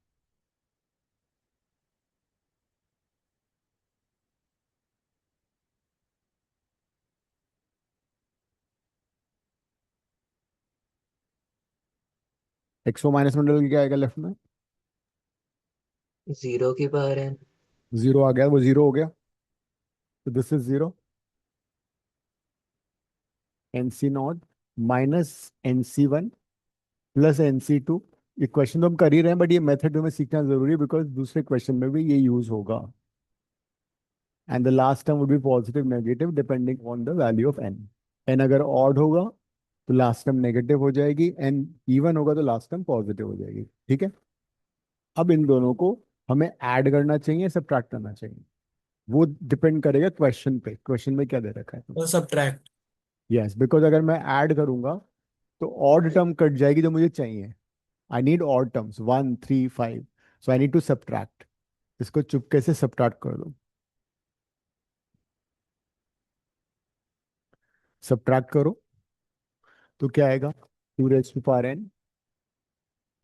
[SPEAKER 1] एक्स को -1 डालो, क्या आएगा लेफ्ट में?
[SPEAKER 6] 0 की पावर n।
[SPEAKER 1] 0 आ गया, वो 0 हो गया, तो this is 0। NC0 -NC1 plus NC2। ये क्वेश्चन तो हम कर ही रहे हैं, बट ये मेथड हमें सीखना जरूरी है, बिकॉज दूसरे क्वेश्चन में भी ये यूज होगा। And the last term would be positive negative depending on the value of n। n अगर ऑड होगा तो लास्ट टर्म नेगेटिव हो जाएगी, n इवन होगा तो लास्ट टर्म पॉजिटिव हो जाएगी। ठीक है, अब इन दोनों को हमें ऐड करना चाहिए, सब्ट्रैक्ट करना चाहिए, वो डिपेंड करेगा क्वेश्चन पे, क्वेश्चन में क्या दे रखा है।
[SPEAKER 2] तो सब्ट्रैक्ट।
[SPEAKER 1] यस, बिकॉज अगर मैं ऐड करूंगा तो ऑड टर्म कट जाएगी जो मुझे चाहिए। I need odd terms 1 3 5, so I need to subtract. इसको चुपके से सब्ट्रैक्ट कर दो। सब्ट्रैक्ट करो तो क्या आएगा? 2 raised to power n।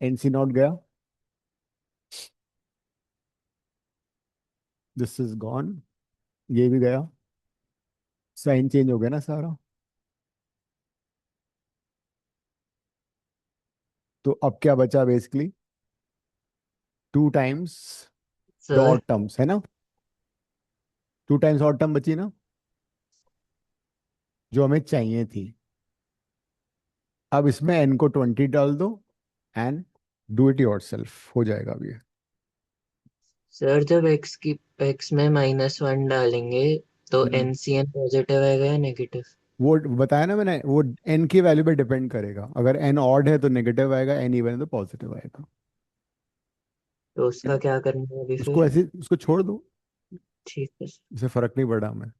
[SPEAKER 1] NC0 गया, दिस इज गॉन, ये भी गया, साइन चेंज हो गया ना सारा। तो अब क्या बचा basically? 2 times the
[SPEAKER 6] sir
[SPEAKER 1] odd terms, है ना? 2 टाइम्स ऑड टर्म बची ना, जो हमें चाहिए थी। अब इसमें n को 20 डाल दो and do it your self, हो जाएगा अब ये।
[SPEAKER 6] सर जब x में -1 डालेंगे तो
[SPEAKER 1] हम्म।
[SPEAKER 6] NCn पॉजिटिव आएगा या नेगेटिव?
[SPEAKER 1] वो बताया ना मैंने, वो n की वैल्यू पे डिपेंड करेगा। अगर n ऑड है तो नेगेटिव आएगा, n इवन है तो पॉजिटिव आएगा।
[SPEAKER 6] तो उसका क्या करना है अभी
[SPEAKER 1] उसको
[SPEAKER 6] फिर?
[SPEAKER 1] ऐसे उसको छोड़ दो,
[SPEAKER 6] ठीक है सर।
[SPEAKER 1] इससे फर्क नहीं पड़ा हमें।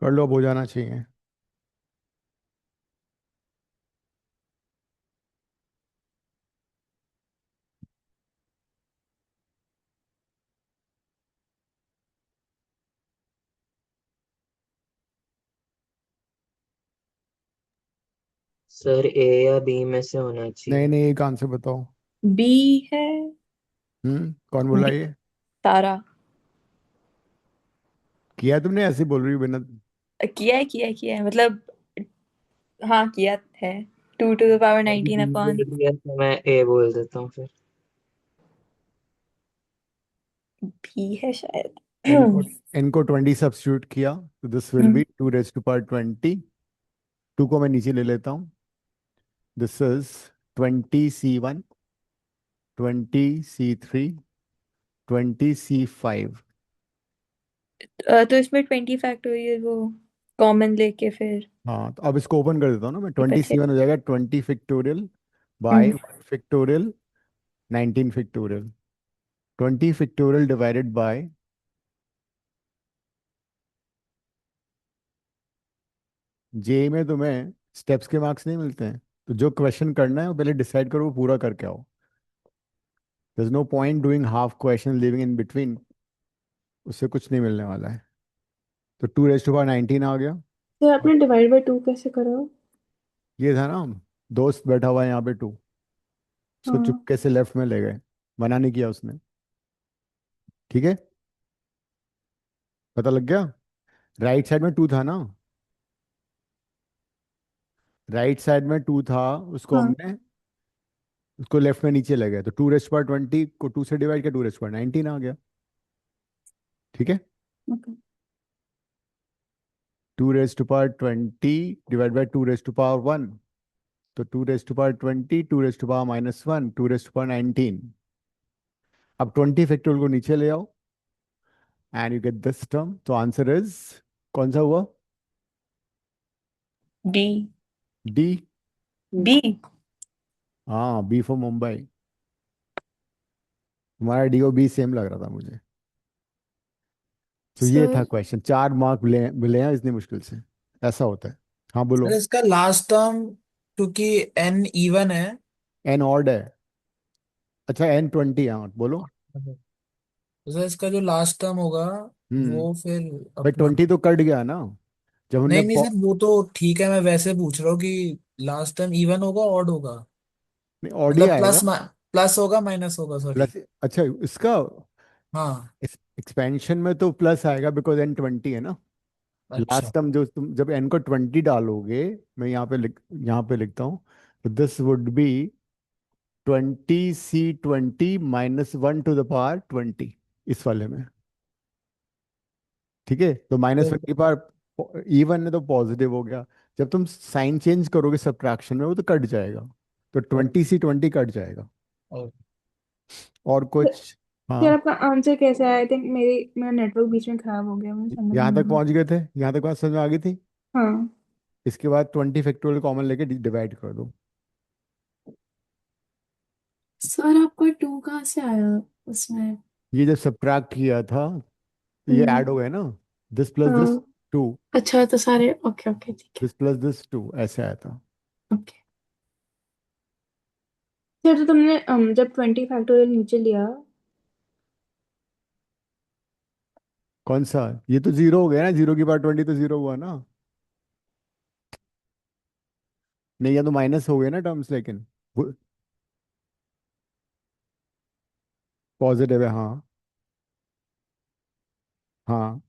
[SPEAKER 1] कर लो, अब हो जाना चाहिए।
[SPEAKER 6] सर A या B में से होना
[SPEAKER 1] नहीं
[SPEAKER 6] चाहिए।
[SPEAKER 1] नहीं, एक आंसर बताओ।
[SPEAKER 5] बी है।
[SPEAKER 1] कौन बोला
[SPEAKER 5] बी।
[SPEAKER 1] ये?
[SPEAKER 5] तारा।
[SPEAKER 1] किया तुमने? ऐसे ही बोल रही हो बिना।
[SPEAKER 5] किया है मतलब। हाँ किया है। 2 to the power 19
[SPEAKER 6] B
[SPEAKER 5] upon.
[SPEAKER 6] बोल दिया तो मैं A बोल देता हूँ फिर।
[SPEAKER 5] बी है शायद।
[SPEAKER 1] n को n को 20 सब्स्टिट्यूट किया तो this will be 2 raised to power 20। 2 को मैं नीचे ले लेता हूँ, this is 20C1, 20C3, 20C5।
[SPEAKER 5] तो इसमें 20 फैक्टोरियल वो कॉमन लेके फिर।
[SPEAKER 1] हाँ, तो अब इसको ओपन कर देता हूँ ना मैं। ट्वेंटी
[SPEAKER 5] बचे।
[SPEAKER 1] सी वन हो जाएगा 20 factorial by
[SPEAKER 5] hmm,
[SPEAKER 1] 1 factorial 19 factorial. 20 factorial divided by, जे में तुम्हें स्टेप्स के मार्क्स नहीं मिलते हैं, तो जो क्वेश्चन करना है वो पहले डिसाइड करो, वो पूरा करके आओ। There is no point doing half question living in between, उससे कुछ नहीं मिलने वाला है। तो 2 raised to power 19 आ गया।
[SPEAKER 5] तो आपने डिवाइड बाय 2 कैसे करा?
[SPEAKER 1] ये था ना, दोस्त बैठा हुआ है यहाँ पे 2, उसको
[SPEAKER 5] हाँ।
[SPEAKER 1] चुपके से लेफ्ट में ले गए, मना नहीं किया उसने। ठीक है, पता लग गया? राइट साइड में 2 था ना, राइट साइड में 2 था, उसको
[SPEAKER 5] हाँ।
[SPEAKER 1] हमने उसको लेफ्ट में नीचे ले गए, तो 2 raised to power 20 को 2 से डिवाइड किया, 2 raised to power 19 आ गया। ठीक है,
[SPEAKER 5] okay.
[SPEAKER 1] 2 raised to power 20 divide by 2 raised to power 1, तो 2 raised to power 20, 2 raised to power -1, 2 raised to power 19। अब 20 फैक्टोरियल को नीचे ले आओ and you get this term. तो आंसर इज कौन सा हुआ?
[SPEAKER 5] बी।
[SPEAKER 1] डी।
[SPEAKER 5] बी।
[SPEAKER 1] हाँ, बी फॉर मुंबई। तुम्हारा डी और बी सेम लग रहा था मुझे। तो ये था
[SPEAKER 2] सर
[SPEAKER 1] क्वेश्चन, 4 मार्क मिले मिले हैं इतनी मुश्किल से। ऐसा होता है। हाँ
[SPEAKER 2] सर
[SPEAKER 1] बोलो।
[SPEAKER 2] इसका लास्ट टर्म, क्योंकि एन इवन है।
[SPEAKER 1] एन ऑड है। अच्छा, N20, हाँ बोलो।
[SPEAKER 2] तो सर इसका जो लास्ट टर्म होगा
[SPEAKER 1] हम्म।
[SPEAKER 2] वो फिर
[SPEAKER 1] भाई
[SPEAKER 2] अपना,
[SPEAKER 1] 20 तो कट गया ना जब हमने
[SPEAKER 2] नहीं नहीं सर वो तो ठीक है, मैं वैसे पूछ रहा हूँ कि लास्ट टर्म इवन होगा ऑड होगा,
[SPEAKER 1] ऑड ही
[SPEAKER 2] मतलब
[SPEAKER 1] आएगा।
[SPEAKER 2] प्लस होगा माइनस होगा, सॉरी।
[SPEAKER 1] प्लस। अच्छा, इसका
[SPEAKER 2] हाँ।
[SPEAKER 1] एक्सपेंशन में तो प्लस आएगा बिकॉज N20 है ना।
[SPEAKER 2] अच्छा।
[SPEAKER 1] लास्ट टर्म जो तुम जब N को 20 डालोगे, मैं यहाँ पे लिखता हूँ। तो this would B 20C20 -1 to the power 20 इस वाले में। ठीक है, तो
[SPEAKER 2] तो
[SPEAKER 1] -1 की पावर इवन है तो पॉजिटिव हो गया। जब तुम साइन चेंज करोगे सब्ट्रैक्शन में वो तो कट जाएगा। तो 20C20 कट जाएगा।
[SPEAKER 2] और
[SPEAKER 1] और कुछ।
[SPEAKER 5] यार
[SPEAKER 1] हाँ।
[SPEAKER 5] आपका आंसर कैसा है? आई थिंक मेरा नेटवर्क बीच में खराब हो गया, मुझे समझ
[SPEAKER 1] यहाँ
[SPEAKER 5] नहीं
[SPEAKER 1] तक
[SPEAKER 5] आ
[SPEAKER 1] पहुंच गए थे, यहाँ तक बात समझ में आ गई थी।
[SPEAKER 5] रहा। हाँ।
[SPEAKER 1] इसके बाद 20 फैक्टोरियल कॉमन लेके डिवाइड कर दो।
[SPEAKER 10] सर आपका 2 कहाँ से आया उसमें?
[SPEAKER 1] ये जब सब्ट्रैक्ट किया था तो ये ऐड
[SPEAKER 10] हम्म।
[SPEAKER 1] हो गए ना। दिस प्लस दिस
[SPEAKER 10] हाँ।
[SPEAKER 1] 2,
[SPEAKER 10] अच्छा तो सारे ओके ओके ठीक
[SPEAKER 1] दिस प्लस दिस 2 ऐसे आया था।
[SPEAKER 10] है ओके।
[SPEAKER 5] सर तो तुमने जब 20 फैक्टोरियल नीचे लिया।
[SPEAKER 1] कौन सा? ये तो जीरो हो गया ना, 0 की पावर 20 तो जीरो हुआ ना। नहीं, या तो माइनस हो गए ना टर्म्स, लेकिन पॉजिटिव है, हाँ। हाँ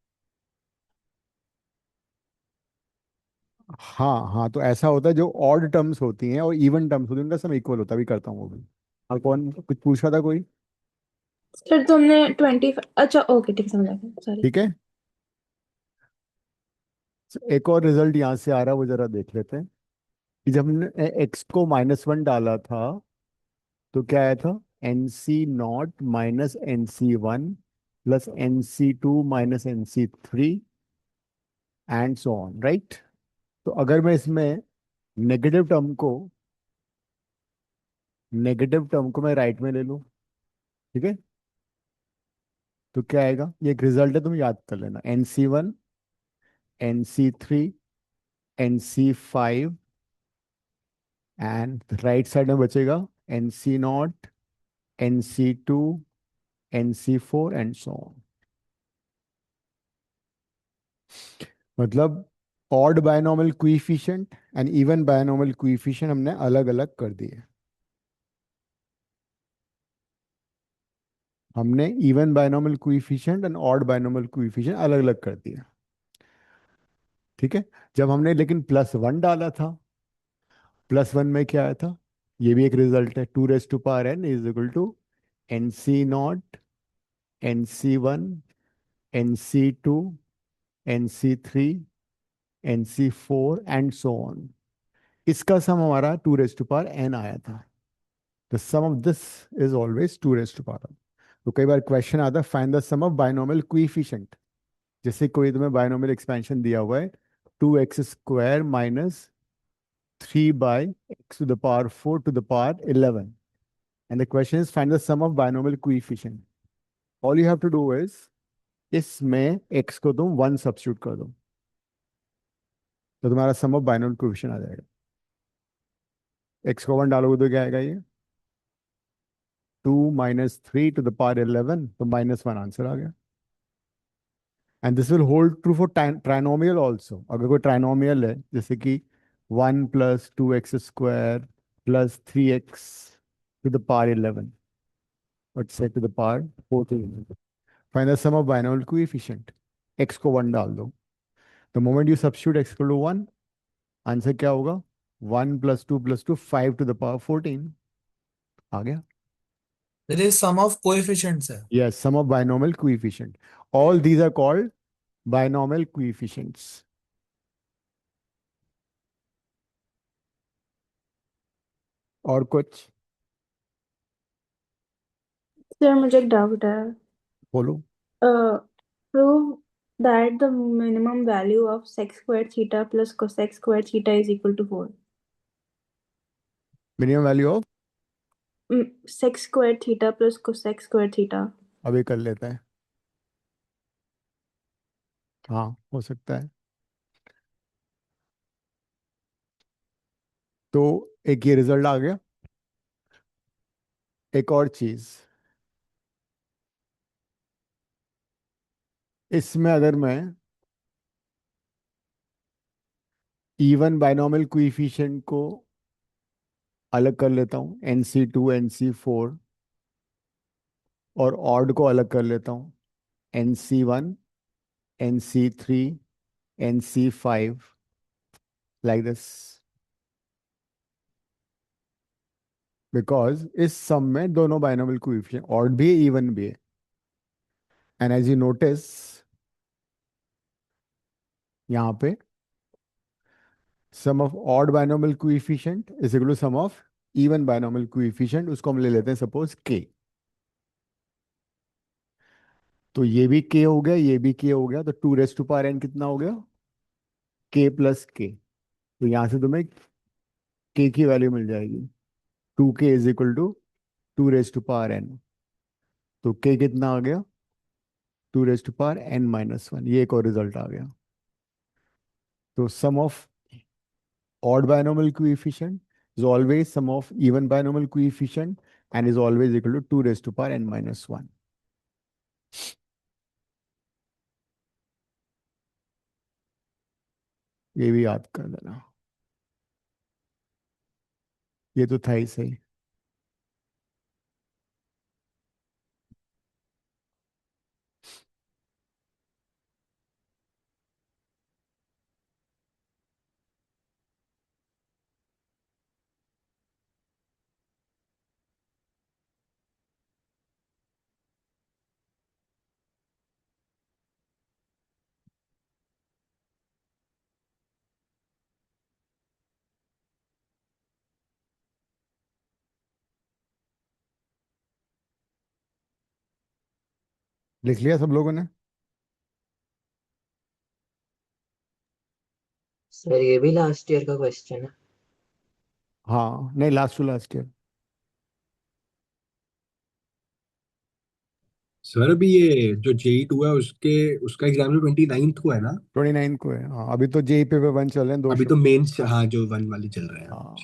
[SPEAKER 1] हाँ हाँ, तो ऐसा होता है जो ऑड टर्म्स होती हैं और इवन टर्म्स होती हैं उनका सम इक्वल होता है। अभी करता हूँ वो भी। और कौन कुछ पूछ रहा था कोई?
[SPEAKER 5] सर तुमने अच्छा ओके ठीक है, समझ आ गया, सॉरी।
[SPEAKER 1] ठीक है। तो एक और रिजल्ट यहाँ से आ रहा है, वो जरा देख लेते हैं। कि जब हमने एक्स को -1 डाला था तो क्या आया था? NC0 -NC1 plus NC2 -NC3 and so on, right. तो अगर मैं इसमें नेगेटिव टर्म को मैं राइट में ले लूँ, ठीक है, तो क्या आएगा? ये एक रिजल्ट है, तुम याद कर लेना। NC1, NC3, NC5 and right side में बचेगा NC0, NC2, NC4 and so on. मतलब odd binomial coefficient and even binomial coefficient हमने अलग अलग कर दिए। हमने even binomial coefficient and odd binomial coefficient अलग अलग कर दिए। ठीक है। जब हमने लेकिन +1 डाला था, +1 में क्या आया था? ये भी एक रिजल्ट है। 2 raised to power n is equal to NC0, NC1, NC2, NC3, NC4 and so on. इसका सम हमारा 2 raised to power n आया था। The sum of this is always 2 raised to power n। तो कई बार question आता है find the sum of binomial coefficient. जैसे कोई तुम्हें बायनॉमियल एक्सपेंशन दिया हुआ है, 2x² -3/x⁴ and the question is find the sum of binomial coefficient. All you have to do is इसमें x को तुम 1 सब्स्टिट्यूट कर दो तो तुम्हारा सम ऑफ बायनोमियल कोएफिशिएंट आ जाएगा। x को 1 डालोगे तो क्या आएगा? ये 2 - 3 to the power 11, तो -1 आंसर आ गया। And this will hold true for trinomial also. अगर कोई ट्राइनोमियल है जैसे कि 1 + 2x² +3x⁴ let's say to the power 14, find the sum of binomial coefficient। x को 1 डाल दो। the moment you substitute x equal to 1, answer क्या होगा? 1 + 2 + 2 5 to the power 14 आ गया।
[SPEAKER 2] It is sum of coefficients है।
[SPEAKER 1] Yes, sum of binomial coefficient. All these are called binomial coefficients. और कुछ?
[SPEAKER 5] सर मुझे एक डाउट है।
[SPEAKER 1] बोलो।
[SPEAKER 5] Prove that the minimum value of sec squared theta plus cosec squared theta is equal to 4।
[SPEAKER 1] Minimum value of
[SPEAKER 5] sec square theta plus cosec square theta.
[SPEAKER 1] अभी कर लेते हैं। हाँ, हो सकता है। तो एक ये रिजल्ट आ गया। एक और चीज, इसमें अगर मैं इवन बाइनोमियल कोएफिशिएंट को अलग कर लेता हूँ, NC2 NC4, और ऑड को अलग कर लेता हूँ, NC1 NC3 NC5, like this, because इस सम में दोनों बाइनोमियल कोएफिशिएंट ऑड भी है इवन भी है। एंड एज यू नोटिस यहाँ पे sum of odd binomial coefficient is equal to sum of even binomial coefficient, उसको हम ले लेते हैं सपोज k। तो ये भी k हो गया, ये भी k हो गया, तो 2 रेज टू पावर n कितना हो गया, k प्लस k। तो यहां से तुम्हें k की वैल्यू मिल जाएगी, 2k is equal to 2 raise to power n। तो k कितना आ गया, 2 रेज टू पावर n-1। ये एक और रिजल्ट आ गया। तो सम of odd binomial coefficient is always sum of even binomial coefficient and is always equal to 2 raised to power n-1। ये भी याद कर देना, ये तो था ही सही। लिख लिया सब लोगों ने?
[SPEAKER 6] सर ये भी लास्ट ईयर का क्वेश्चन है।
[SPEAKER 1] हाँ, नहीं, last to last year.
[SPEAKER 9] Sir अभी ये जो JE2 है उसके उसका एग्जाम 29th को है ना?
[SPEAKER 1] 29 को है, हाँ। अभी तो जेई पेपर 1 चल रहे हैं, दो
[SPEAKER 9] अभी तो मेंस, हाँ, जो 1 वाले चल रहे हैं।
[SPEAKER 1] हाँ।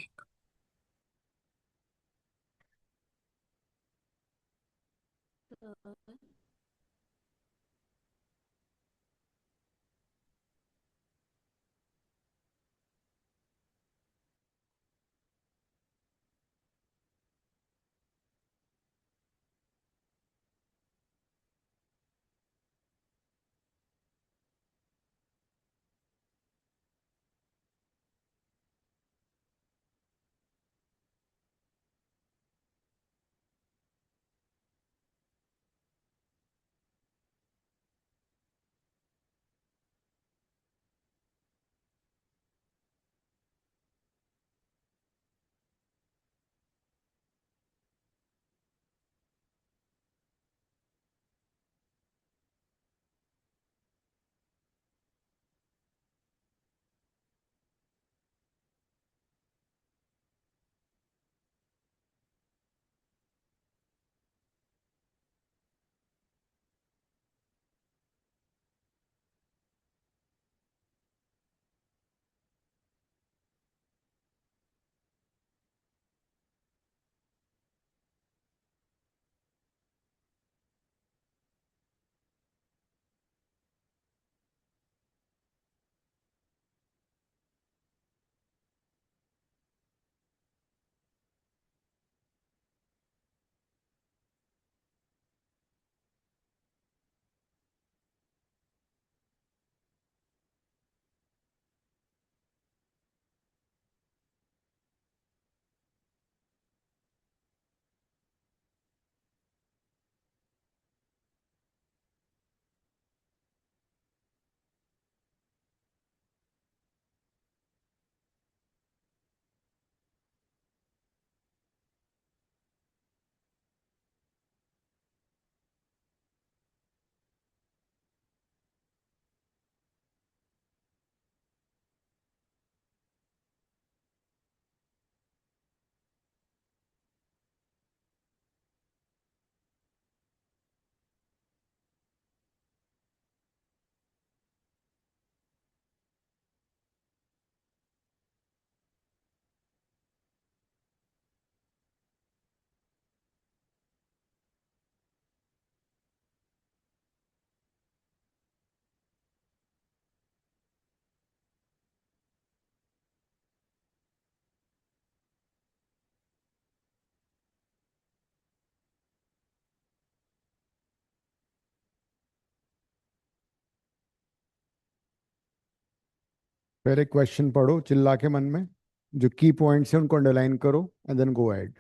[SPEAKER 1] पहले क्वेश्चन पढ़ो चिल्ला के मन में, जो की पॉइंट्स हैं उनको अंडरलाइन करो and then go ahead.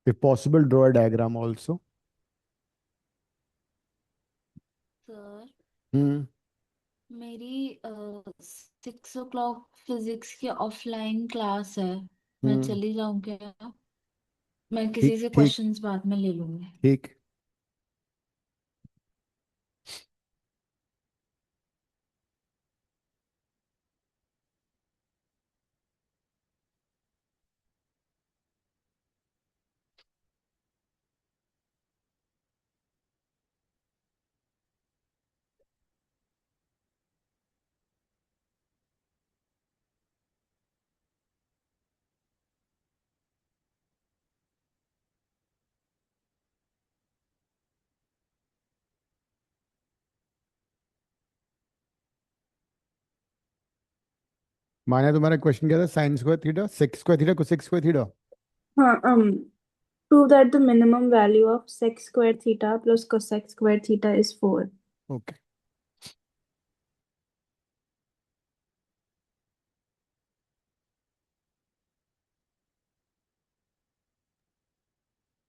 [SPEAKER 1] If possible, draw a diagram also.
[SPEAKER 3] Sir
[SPEAKER 1] hmm.
[SPEAKER 3] मेरी 6 o'clock फिजिक्स की ऑफलाइन क्लास है, मैं
[SPEAKER 1] हम्म.
[SPEAKER 3] चली जाऊँ क्या? मैं
[SPEAKER 1] ठीक
[SPEAKER 3] किसी से
[SPEAKER 1] ठीक
[SPEAKER 3] क्वेश्चंस बाद में ले लूंगी।
[SPEAKER 1] ठीक. माने तुम्हारा क्वेश्चन क्या था? Sine square theta, sec square theta, cosec square theta.
[SPEAKER 5] हाँ prove that the minimum value of sec square theta plus cosec square theta is 4.
[SPEAKER 1] Okay.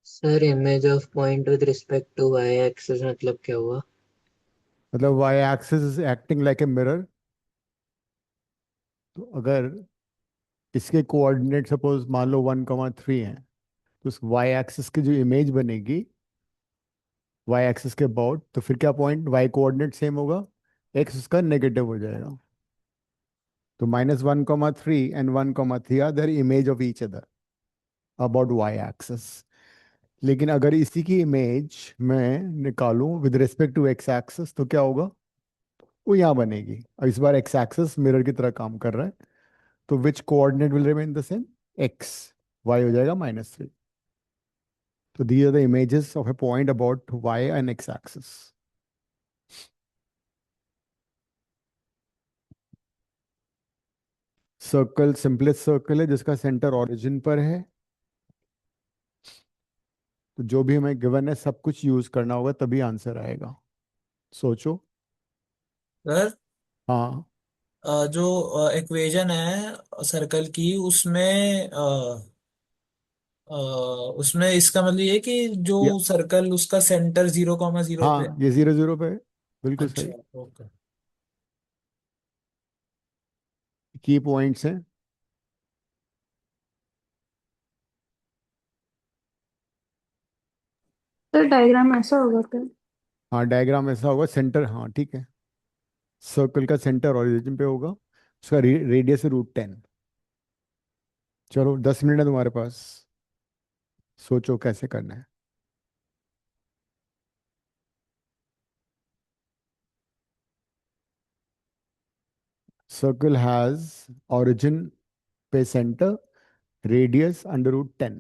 [SPEAKER 6] Sir image of point with respect to y axis मतलब क्या हुआ?
[SPEAKER 1] मतलब y axis is acting like a mirror. तो अगर इसके coordinate suppose मान लो 1,3 हैं, तो उस वाई एक्सिस की जो इमेज बनेगी वाई एक्सिस के अबाउट, तो फिर क्या पॉइंट वाई कोऑर्डिनेट सेम होगा, एक्स उसका नेगेटिव हो जाएगा. तो -1,3 and 1,3 are their image of each other about y axis. लेकिन अगर इसी की इमेज मैं निकालूं with respect to x axis तो क्या होगा? वो यहाँ बनेगी. और इस बार एक्स एक्सिस मिरर की तरह काम कर रहा है, तो which coordinate will remain the same? X. Y हो जाएगा -3. तो these are the images of a point about y and x axis. Circle simplest circle है जिसका सेंटर ओरिजिन पर है. तो जो भी हमें गिवन है सब कुछ यूज करना होगा तभी आंसर आएगा. सोचो.
[SPEAKER 2] सर
[SPEAKER 1] हाँ.
[SPEAKER 2] जो इक्वेशन है सर्कल की उसमें उसमें इसका मतलब ये है कि जो
[SPEAKER 1] या
[SPEAKER 2] सर्कल उसका सेंटर 0,0 पे
[SPEAKER 1] हाँ, ये 0 0 पे है. बिल्कुल
[SPEAKER 2] अच्छा
[SPEAKER 1] सही.
[SPEAKER 2] ओके।
[SPEAKER 1] की पॉइंट्स हैं.
[SPEAKER 5] तो डायग्राम ऐसा होगा क्या?
[SPEAKER 1] हाँ, डायग्राम ऐसा होगा. सेंटर, हाँ ठीक है. सर्कल का सेंटर ओरिजिन पे होगा, उसका रेडियस है √10. चलो 10 मिनट है तुम्हारे पास, सोचो कैसे करना है. सर्कल हैज origin पे सेंटर, रेडियस √10.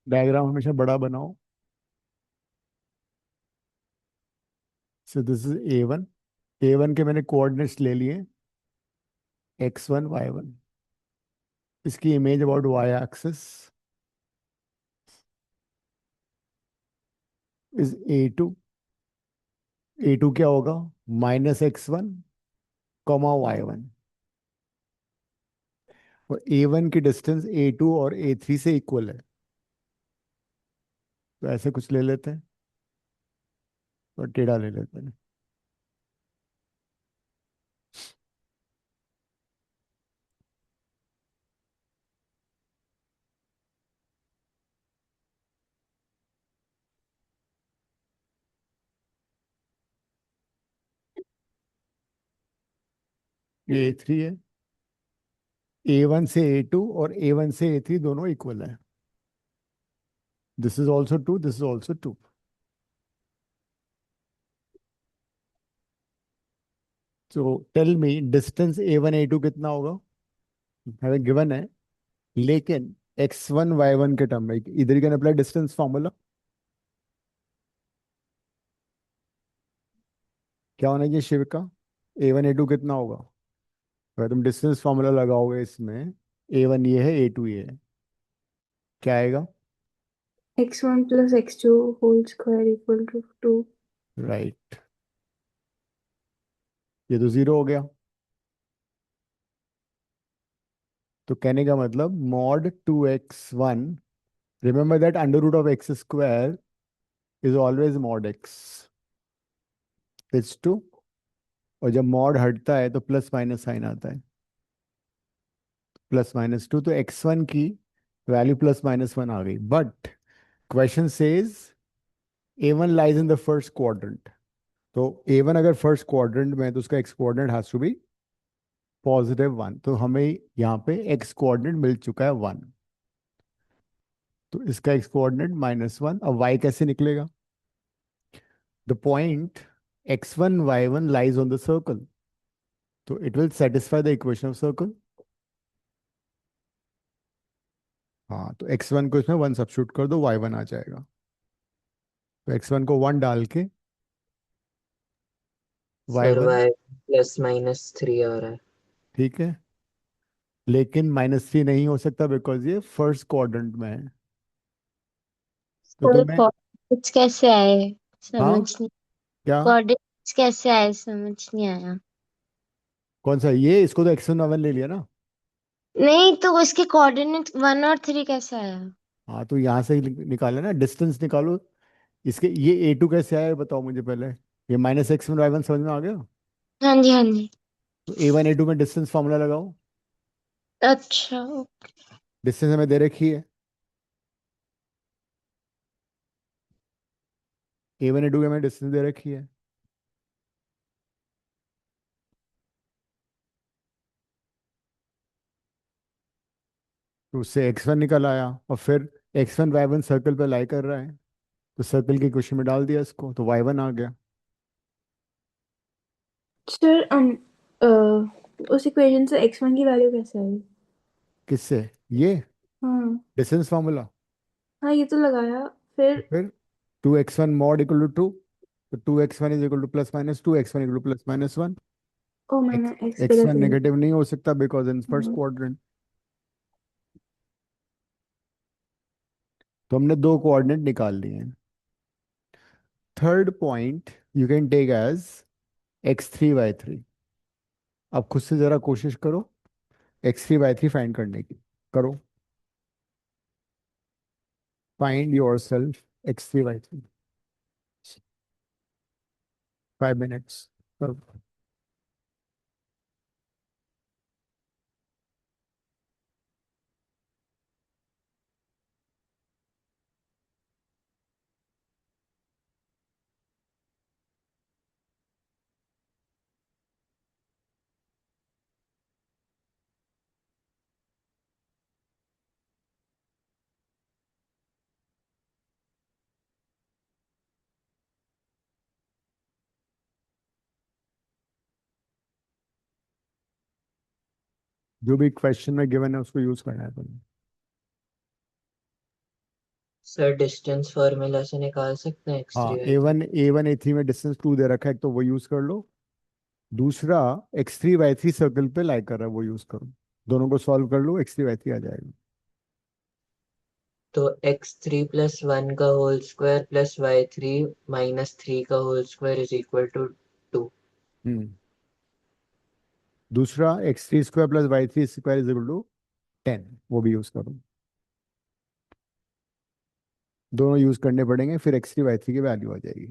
[SPEAKER 1] डायग्राम हमेशा बड़ा बनाओ. So this is A1. A1 के मैंने कोऑर्डिनेट्स ले लिए, x1 y1. इसकी image about y axis is A2. A2 क्या होगा? -x1 y1. और A1 की डिस्टेंस A2 और A3 से इक्वल है. तो ऐसे कुछ ले लेते हैं और टेढ़ा ले लेते हैं. ये A3 है, A1 से A2 और A1 से A3 दोनों इक्वल है. This is also 2, this is also 2. So tell me distance A1 A2 कितना होगा? हमें गिवन है, लेकिन x1 y1 के टर्म में इधर कैन अप्लाई डिस्टेंस फॉर्मूला. क्या होना चाहिए शिव का? A1 A2 कितना होगा? अगर तुम डिस्टेंस फॉर्मूला लगाओगे इसमें, A1 ये है, A2 ये है, क्या आएगा?
[SPEAKER 5] x1 plus x2 whole square equal to 2.
[SPEAKER 1] Right. ये तो 0 हो गया. तो कहने का मतलब mod 2x1, remember that under root of x square is always mod x, it's 2. और जब मॉड हटता है तो प्लस माइनस साइन आता है, +-2. तो x1 की वैल्यू +-1 आ गई. But question says A1 lies in the first quadrant. तो A1 अगर फर्स्ट क्वाड्रेंट में है तो उसका x coordinate has to be +1. तो हमें यहाँ पे x कोऑर्डिनेट मिल चुका है 1. तो इसका x कोऑर्डिनेट -1. अब y कैसे निकलेगा? The point x1 y1 lies on the circle, तो it will satisfy the equation of circle. हाँ, तो x1 को इसमें 1 सब्स्टिट्यूट कर दो, y1 आ जाएगा. तो x1 को 1 डाल के
[SPEAKER 6] सर
[SPEAKER 1] y1,
[SPEAKER 6] y +-3 आ रहा है.
[SPEAKER 1] ठीक है, लेकिन -3 नहीं हो सकता बिकॉज ये फर्स्ट क्वाड्रेंट में है. तो
[SPEAKER 8] सर
[SPEAKER 1] तुम्हें,
[SPEAKER 8] कोऑर्डिनेट्स कैसे आए
[SPEAKER 1] हाँ
[SPEAKER 8] समझ नहीं
[SPEAKER 1] क्या,
[SPEAKER 8] कोऑर्डिनेट्स कैसे आए समझ नहीं आया।
[SPEAKER 1] कौन सा ये? इसको तो x1 y1 ले लिया ना.
[SPEAKER 8] नहीं तो उसके कोऑर्डिनेट 1 और 3 कैसे आया।
[SPEAKER 1] हाँ, तो यहाँ से ही निकाला ना, डिस्टेंस निकालो. इसके ये A2 कैसे आया बताओ मुझे पहले. ये -x1 y1 समझ में आ गया.
[SPEAKER 8] हाँ जी हाँ जी।
[SPEAKER 1] तो A1 A2 में डिस्टेंस फॉर्मूला लगाओ.
[SPEAKER 8] अच्छा
[SPEAKER 1] डिस्टेंस हमें दे रखी है, A1 A2 की हमें डिस्टेंस दे रखी है. तो उससे x1 निकल आया, और फिर x1 y1 सर्कल पे लाई कर रहा है, तो सर्कल की क्वेश्चन में डाल दिया इसको, तो y1 आ गया.
[SPEAKER 5] सर उस इक्वेशन से x1 की वैल्यू कैसे आई?
[SPEAKER 1] किससे? ये
[SPEAKER 5] हाँ
[SPEAKER 1] डिस्टेंस फार्मूला.
[SPEAKER 5] हाँ, ये तो लगाया
[SPEAKER 1] तो
[SPEAKER 5] फिर।
[SPEAKER 1] फिर 2x1 मॉड इक्वल टू 2. तो 2x1 is equal to +-2, x1 equal to +-1.
[SPEAKER 5] ओ मैंने x
[SPEAKER 1] x1
[SPEAKER 5] गलत ले
[SPEAKER 1] नेगेटिव नहीं हो सकता बिकॉज इन फर्स्ट
[SPEAKER 5] लिया।
[SPEAKER 1] क्वाड्रेंट. तो हमने 2 कोऑर्डिनेट निकाल लिए हैं. Third point you can take as x3 y3. अब खुद से जरा कोशिश करो x3 y3 फाइंड करने की. करो, find your self x3 y3. 5 minutes. करो. जो भी क्वेश्चन में गिवन है उसको यूज करना है तुम्हें.
[SPEAKER 6] सर डिस्टेंस फार्मूला से निकाल सकते हैं
[SPEAKER 1] हाँ,
[SPEAKER 6] x3
[SPEAKER 1] A1 A3 में डिस्टेंस 2 दे रखा है, तो वो यूज कर लो. दूसरा x3 y3 सर्कल पे लाई कर रहा है, वो यूज करो. दोनों को सॉल्व कर लो, x3 y3 आ जाएगा.
[SPEAKER 6] तो x3 +1 का होल स्क्वायर +y3 -3 का whole square is equal to 2.
[SPEAKER 1] Hmm. दूसरा x3² + y3² is equal to 10, वो भी यूज करो. दोनों यूज करने पड़ेंगे, फिर x3 y3 की वैल्यू आ जाएगी.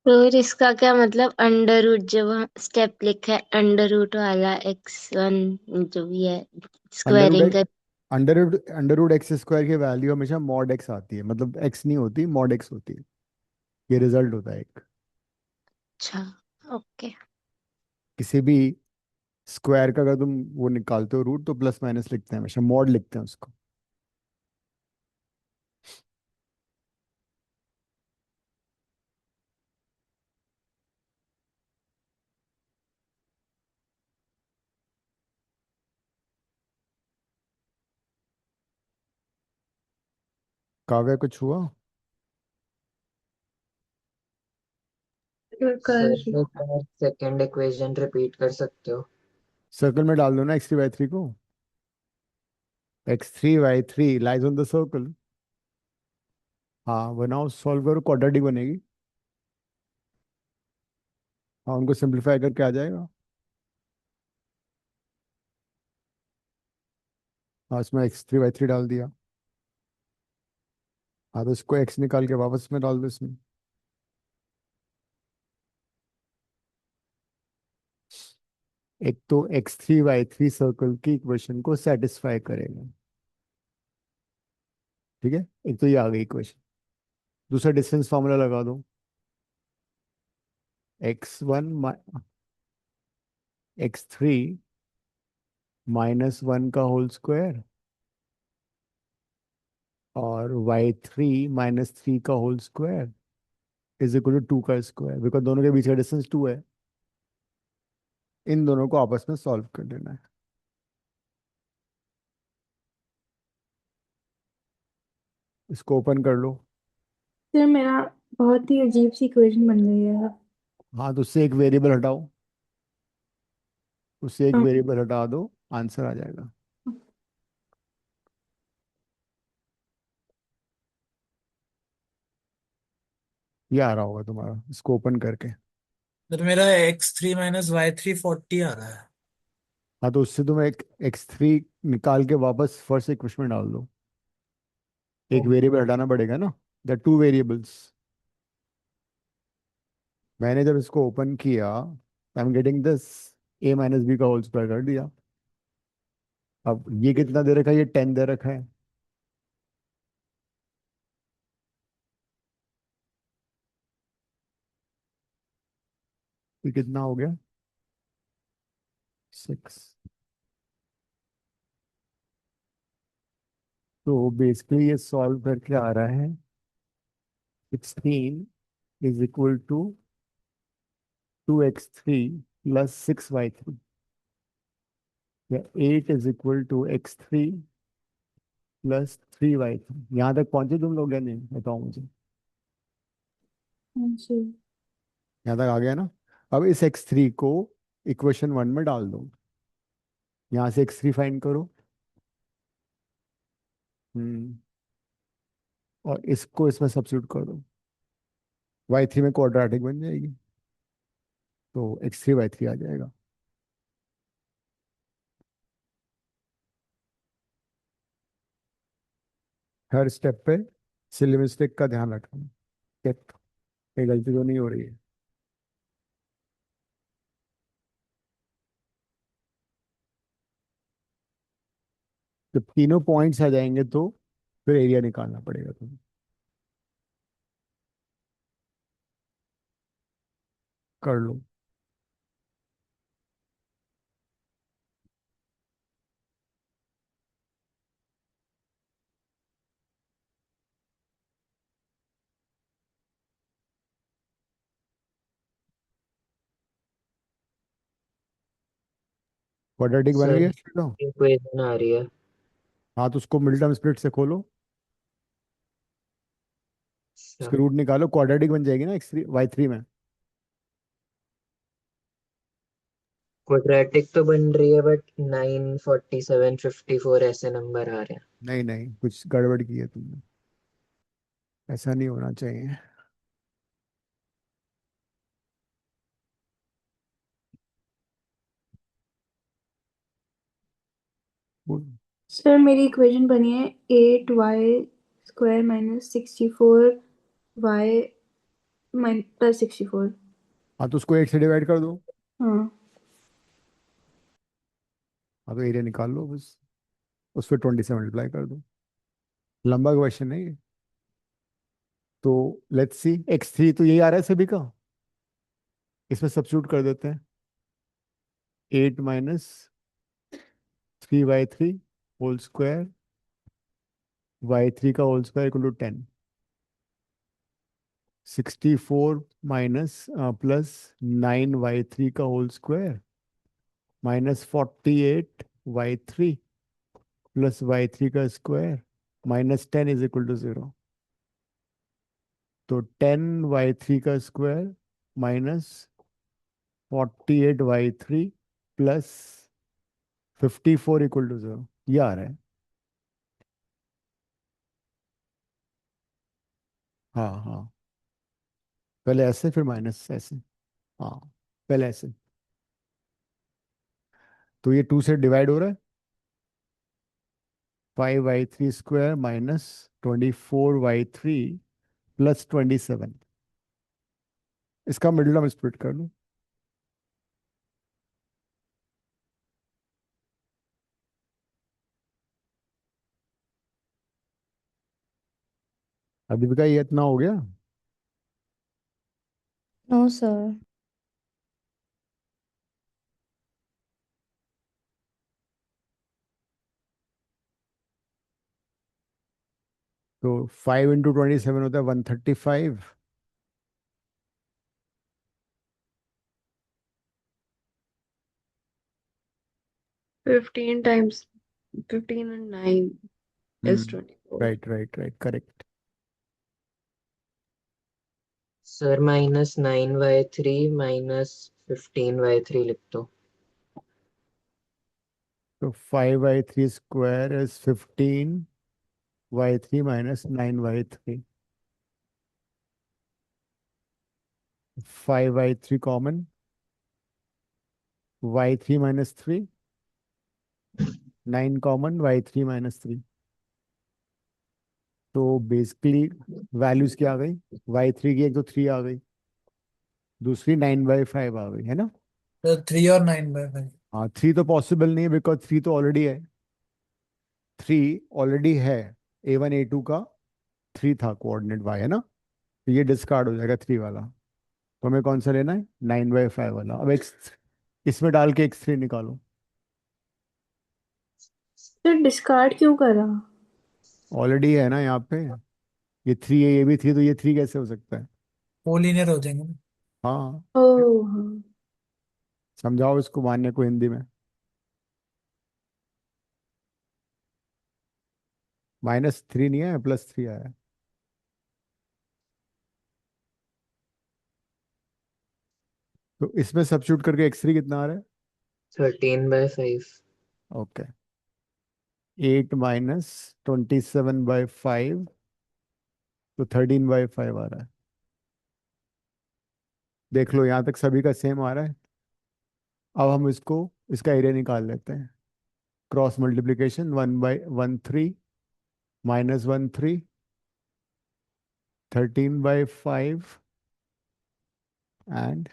[SPEAKER 8] फिर इसका क्या मतलब अंडर रूट जो वहाँ स्टेप लिखा है अंडर रूट वाला x1 जो भी है
[SPEAKER 1] अंडर रूट
[SPEAKER 8] स्क्वायरिंग का।
[SPEAKER 1] अंडर रूट x² की वैल्यू हमेशा मॉड x आती है, मतलब x नहीं होती, मॉड x होती है. ये रिजल्ट होता है एक।
[SPEAKER 8] अच्छा, ओके।
[SPEAKER 1] किसी भी स्क्वायर का अगर तुम वो निकालते हो रूट, तो प्लस माइनस लिखते हैं, हमेशा मॉड लिखते हैं उसको। काव्या कुछ हुआ?
[SPEAKER 5] कर
[SPEAKER 6] सर एक बार सेकंड इक्वेशन रिपीट कर सकते हो?
[SPEAKER 1] सर्कल में डाल दो ना x3 y3 को। x3 y3 lies on the circle. हाँ बनाओ, सॉल्व करो, क्वाड्रेटिक बनेगी। हाँ, उनको सिंप्लीफाई करके आ जाएगा। हाँ, इसमें x3 y3 डाल दिया। हाँ, तो इसको x निकाल के वापस में डाल दो इसमें। एक तो x3 y3 सर्कल की इक्वेशन को सेटिस्फाई करेगा। ठीक है, एक तो ये आ गई इक्वेशन। दूसरा डिस्टेंस फार्मूला लगा दो। x3 -1 का होल स्क्वायर और y3 -3 का whole square is equal to 2 का स्क्वायर, बिकॉज दोनों के बीच का डिस्टेंस 2 है। इन दोनों को आपस में सॉल्व कर लेना है। इसको ओपन कर लो।
[SPEAKER 5] सर मेरा बहुत ही अजीब सी इक्वेशन बन गई है।
[SPEAKER 1] हाँ, तो उससे एक वेरिएबल हटाओ। उससे एक
[SPEAKER 5] हाँ,
[SPEAKER 1] वेरिएबल हटा दो, आंसर आ जाएगा। ये आ रहा होगा तुम्हारा, इसको ओपन करके।
[SPEAKER 2] सर मेरा x3 - y3 40 आ रहा है।
[SPEAKER 1] हाँ, तो उससे तुम एक x3 निकाल के वापस फर्स्ट इक्वेशन में डाल दो। एक वेरिएबल हटाना पड़ेगा ना, द टू वेरिएबल्स। मैंने जब इसको ओपन किया, I am getting this, a - b का होल स्क्वायर कर दिया। अब ये कितना दे रखा है? ये 10 दे रखा है। ये कितना हो गया? 6। तो बेसिकली ये सॉल्व करके आ रहा है 16 is equal to 2x3 + 6y3, या 8 is equal to x3 + 3y3। यहाँ तक पहुंचे तुम लोग या नहीं, बताओ मुझे।
[SPEAKER 5] हाँ सर।
[SPEAKER 1] यहाँ तक आ गया ना? अब इस x3 को इक्वेशन 1 में डाल दो। यहाँ से x3 फाइंड करो। हम्म और इसको इसमें सब्स्टिट्यूट कर दो। y3 में क्वाड्रेटिक बन जाएगी, तो x3 y3 आ जाएगा। हर स्टेप पे सिली मिस्टेक का ध्यान रखना। चेक, कहीं गलती तो नहीं हो रही है। जब तीनों पॉइंट्स आ जाएंगे तो फिर एरिया निकालना पड़ेगा तुम्हें। कर लो। क्वाड्रेटिक बन
[SPEAKER 6] सर
[SPEAKER 1] गया चलो।
[SPEAKER 6] इक्वेशन आ रही है।
[SPEAKER 1] हाँ, तो उसको मिड टर्म स्प्लिट से खोलो,
[SPEAKER 6] अच्छा,
[SPEAKER 1] उसके रूट निकालो, क्वाड्रेटिक बन जाएगी ना x3 y3 में।
[SPEAKER 6] क्वाड्रेटिक तो बन रही है बट 9, 47, 54 ऐसे नंबर आ रहे हैं।
[SPEAKER 1] नहीं नहीं, कुछ गड़बड़ की है तुमने, ऐसा नहीं होना चाहिए। वो-
[SPEAKER 5] सर मेरी इक्वेशन बनी है 8y² - 64y +64।
[SPEAKER 1] हाँ, तो उसको 8 से डिवाइड कर दो।
[SPEAKER 5] हाँ।
[SPEAKER 1] हाँ, तो एरिया निकाल लो बस, उस पर 20 से मल्टीप्लाई कर दो। लंबा क्वेश्चन है ये। तो लेट्स सी, x3 तो यही आ रहा है सभी का, इसमें सब्स्टिट्यूट कर देते हैं। 8 minus 3y3 whole square, y3 का whole square equal to 10। 64 minus plus 9y3 का whole square minus 48y3 plus y3 का square minus 10 is equal to 0। तो 10y3 का square minus 48y3 plus 54 equal to 0, ये आ रहा है। हाँ हाँ, पहले ऐसे फिर माइनस ऐसे। हाँ, पहले ऐसे। तो ये 2 से डिवाइड हो रहा है। 5y3 square minus 24y3 plus 27, इसका मिडिल टर्म स्प्लिट कर लो। अभी भी का ये इतना हो गया।
[SPEAKER 4] No sir.
[SPEAKER 1] तो 5 × 27 होता है 135।
[SPEAKER 7] 15 times 15 and 9 is 24.
[SPEAKER 1] Right right right, correct.
[SPEAKER 6] Sir -9y3 -15y3 लिख दो।
[SPEAKER 1] तो 5y3 square is 15y3 minus 9y3। 5y3 common, y3 minus 3, 9 common, y3 minus 3। तो बेसिकली वैल्यूज क्या आ गई, y3 की एक तो 3 आ गई, दूसरी 9/5 आ गई, है ना।
[SPEAKER 2] तो 3 और 9/5।
[SPEAKER 1] हाँ, 3 तो पॉसिबल नहीं है बिकॉज 3 तो ऑलरेडी है। 3 ऑलरेडी है, A1 A2 का 3 था कोऑर्डिनेट y, है ना। तो ये डिस्कार्ड हो जाएगा 3 वाला। तो हमें कौन सा लेना है, 9/5 वाला। अब x इसमें डाल के x3 निकालो।
[SPEAKER 5] फिर डिस्कार्ड क्यों करा?
[SPEAKER 1] ऑलरेडी है ना यहाँ पे, ये 3 है, ये भी 3, तो ये 3 कैसे हो सकता है।
[SPEAKER 2] कोलिनियर हो जाएंगे ना।
[SPEAKER 1] हाँ,
[SPEAKER 5] ओह हाँ।
[SPEAKER 1] समझाओ इसको मान्य को हिंदी में। -3 नहीं है, +3 आया है। तो इसमें सब्स्टिट्यूट करके x3 कितना आ रहा है।
[SPEAKER 6] 13/5।
[SPEAKER 1] ओके, 8 माइनस 27/5, तो 13/5 आ रहा है। देख लो यहाँ तक सभी का सेम आ रहा है। अब हम इसका एरिया निकाल लेते हैं। Cross multiplication, 1/13 -1 3, 13/5 and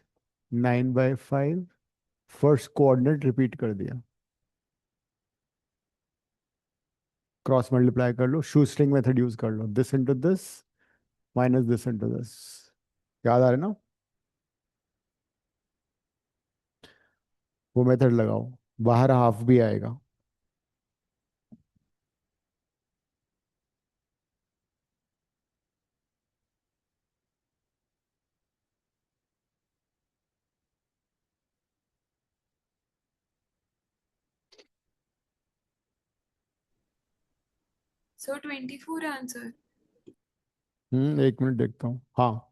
[SPEAKER 1] 9/5। First coordinate repeat कर दिया, क्रॉस मल्टीप्लाई कर लो, शू स्ट्रिंग मेथड यूज कर लो, this into this minus this into this. याद आ रहा है ना, वो मेथड लगाओ, बाहर हाफ भी आएगा।
[SPEAKER 10] So 24 answer.
[SPEAKER 1] 1 मिनट देखता हूँ। हाँ,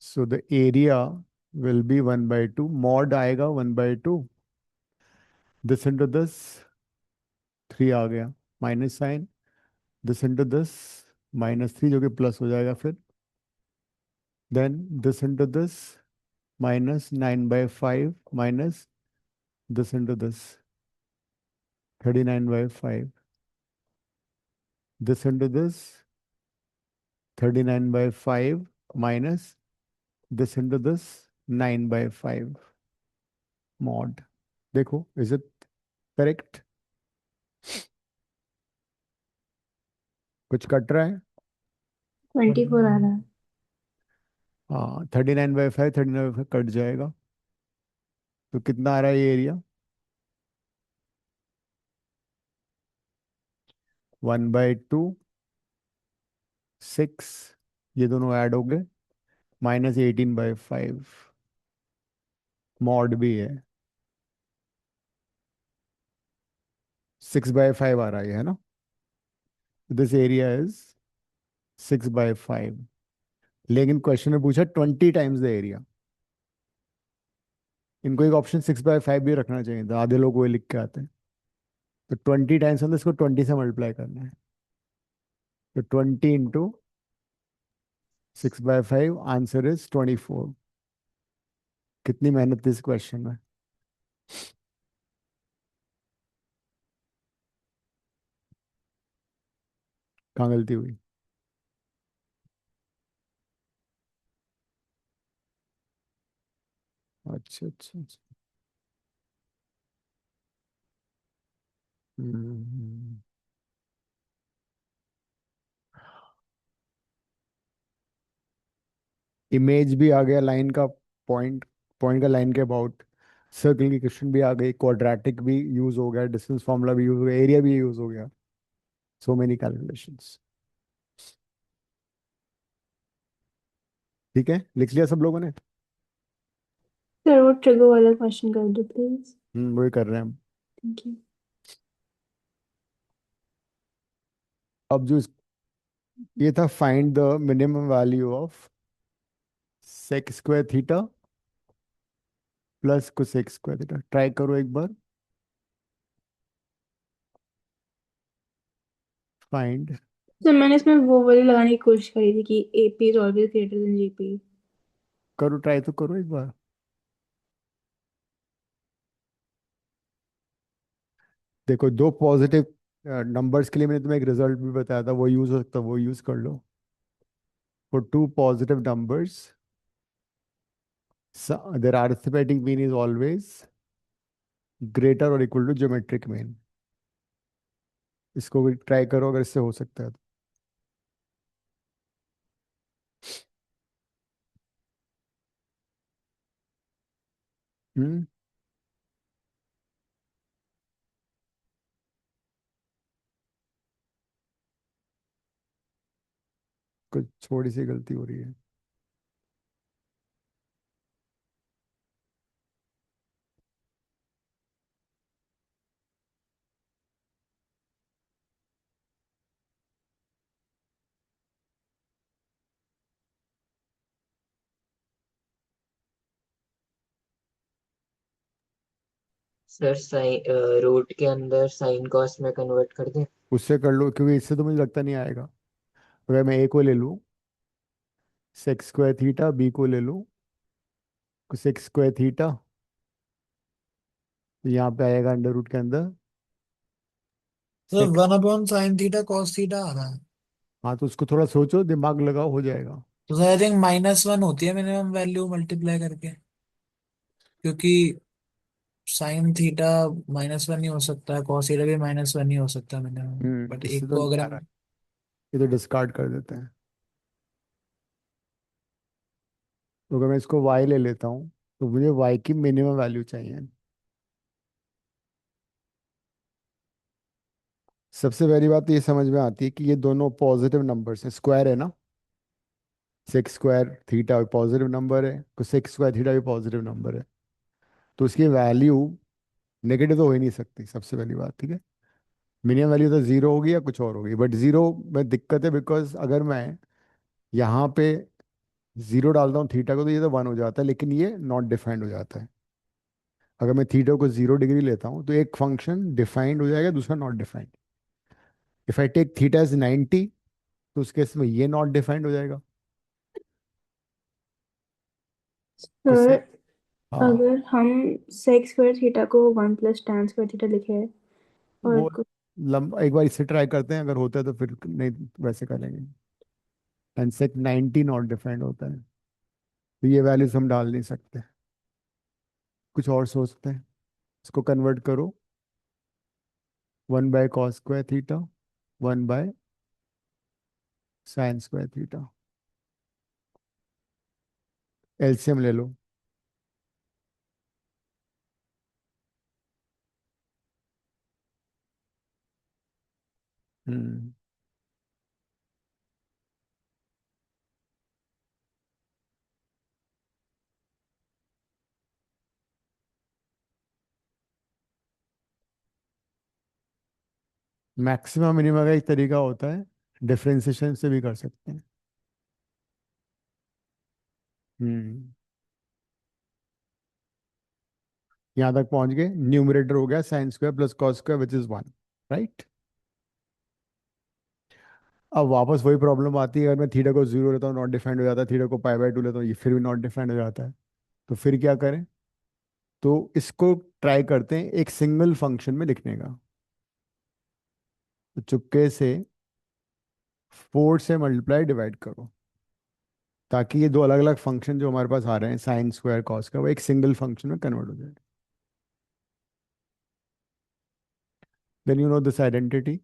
[SPEAKER 1] so the area will be 1/2, mod आएगा 1/2, दिस इंटू दिस, 3 आ गया, minus sine, this into this -3 जो कि प्लस हो जाएगा फिर, then this into this -9/5 minus this into this 39/5, this into this 39/5 minus this into this 9/5 mod। देखो, is it correct. कुछ कट रहा है?
[SPEAKER 5] 24 आ रहा है।
[SPEAKER 1] हाँ, 39/5, 39/5 कट जाएगा। तो कितना आ रहा है ये एरिया? 1/2, 6, ये दोनों ऐड हो गए, -18/5। मॉड भी है, 6/5 आ रहा है ना? This area is 6/5। लेकिन क्वेश्चन में पूछा 20 टाइम्स द एरिया। इनको एक ऑप्शन 6/5 भी रखना चाहिए था, आधे लोग वही लिख के आते हैं। तो 20 टाइम्स मतलब इसको 20 से मल्टीप्लाई करना है। तो 20 × 6/5, आंसर इज 24। कितनी मेहनत थी इस क्वेश्चन में। कहाँ गलती हुई? अच्छा अच्छा अच्छा। हम्म। इमेज भी आ गया लाइन का, पॉइंट पॉइंट का लाइन के अबाउट। सर्कल की क्वेश्चन भी आ गई, क्वाड्रेटिक भी यूज हो गया, डिस्टेंस फार्मूला भी यूज हो गया, एरिया भी यूज हो गया। So many calculations. ठीक है, लिख लिया सब लोगों ने?
[SPEAKER 5] सर वो ट्रिगर वाला क्वेश्चन कर दो प्लीज।
[SPEAKER 1] वही कर रहे हैं हम।
[SPEAKER 5] Thank you.
[SPEAKER 1] अब जो ये था, find the minimum value of sec square theta plus cosec square theta. Try करो एक बार। फाइंड।
[SPEAKER 5] तो मैंने इसमें वो वाली लगाने की कोशिश करी थी कि AP is always greater than GP।
[SPEAKER 1] करो, ट्राई तो करो एक बार। देखो, दो पॉजिटिव नंबर्स के लिए मैंने तुम्हें एक रिजल्ट भी बताया था, वो यूज हो सकता है, वो यूज कर लो। For two positive numbers, their arithmetic mean is always greater or equal to geometric mean। इसको भी ट्राई करो अगर इससे हो सकता है तो। हम्म। कुछ थोड़ी सी गलती हो रही है।
[SPEAKER 6] सर साइन रूट के अंदर साइन कॉस में कन्वर्ट कर दें।
[SPEAKER 1] उससे कर लो, क्योंकि इससे तो मुझे लगता नहीं आएगा। अगर मैं ए को ले लूँ सेक स्क्वायर थीटा, बी को ले लूँ सेक स्क्वायर थीटा, तो यहाँ पे आएगा अंडर रूट के अंदर
[SPEAKER 2] तो
[SPEAKER 1] सेक।
[SPEAKER 2] 1/sin θ cos θ आ रहा है।
[SPEAKER 1] हाँ, तो उसको थोड़ा सोचो, दिमाग लगाओ, हो जाएगा।
[SPEAKER 2] तो सर आई थिंक -1 होती है मिनिमम वैल्यू मल्टीप्लाई करके, क्योंकि sin θ -1 ही हो सकता है, cos θ भी -1 ही हो सकता है मिनिमम। बट
[SPEAKER 1] इससे
[SPEAKER 2] एक
[SPEAKER 1] तो
[SPEAKER 2] को
[SPEAKER 1] नहीं
[SPEAKER 2] अगर
[SPEAKER 1] आ रहा
[SPEAKER 2] हम
[SPEAKER 1] है, ये तो डिस्कार्ड कर देते हैं। तो अगर मैं इसको y ले लेता हूँ, तो मुझे y की मिनिमम वैल्यू चाहिए। सबसे पहली बात तो ये समझ में आती है कि ये दोनों पॉजिटिव नंबर्स हैं, स्क्वायर है ना। सेक्स स्क्वायर थीटा भी पॉजिटिव नंबर है, तो सेक्स स्क्वायर थीटा भी पॉजिटिव नंबर है। तो उसकी वैल्यू नेगेटिव तो हो ही नहीं सकती, सबसे पहली बात। ठीक है, मिनिमम वैल्यू तो जीरो होगी या कुछ और होगी, बट जीरो में दिक्कत है, बिकॉज अगर मैं यहाँ पे जीरो डालता हूँ थीटा को, तो ये तो 1 हो जाता है, लेकिन ये नॉट डिफाइंड हो जाता है। अगर मैं थीटा को 0 डिग्री लेता हूँ तो एक फंक्शन डिफाइंड हो जाएगा, दूसरा not defined. If I take theta is 90, तो उस केस में ये नॉट डिफाइंड हो जाएगा।
[SPEAKER 5] सर
[SPEAKER 1] कुछ। हाँ,
[SPEAKER 5] अगर हम सेक स्क्वायर थीटा को 1 + tan² लिखे और
[SPEAKER 1] वो एक बार इससे ट्राई करते हैं, अगर होता है तो फिर नहीं, वैसे करेंगे। एंड सेक 90 नॉट डिफाइंड होता है, तो ये वैल्यूज हम डाल नहीं सकते, कुछ और सोचते हैं। इसको कन्वर्ट करो, 1/cos² theta, 1 sign square theta, LCM ले लो। हम्म मैक्सिमम मिनिमम का एक तरीका होता है, डिफरेंशिएशन से भी कर सकते हैं। हम्म यहाँ तक पहुंच गए, न्यूमरेटर हो गया sine square plus cos square which is 1, right. अब वापस वही प्रॉब्लम आती है, अगर मैं थीटा को 0 लेता हूँ नॉट डिफाइंड हो जाता है, थीटा को पाई/2 लेता हूँ ये फिर भी नॉट डिफाइंड हो जाता है, तो फिर क्या करें? तो इसको ट्राई करते हैं एक सिंगल फंक्शन में लिखने का। तो चुपके से 4 से मल्टीप्लाई डिवाइड करो, ताकि ये दो अलग अलग फंक्शन जो हमारे पास आ रहे हैं साइन स्क्वायर कॉस का, वो एक सिंगल फंक्शन में कन्वर्ट हो जाए। Then you know this identity,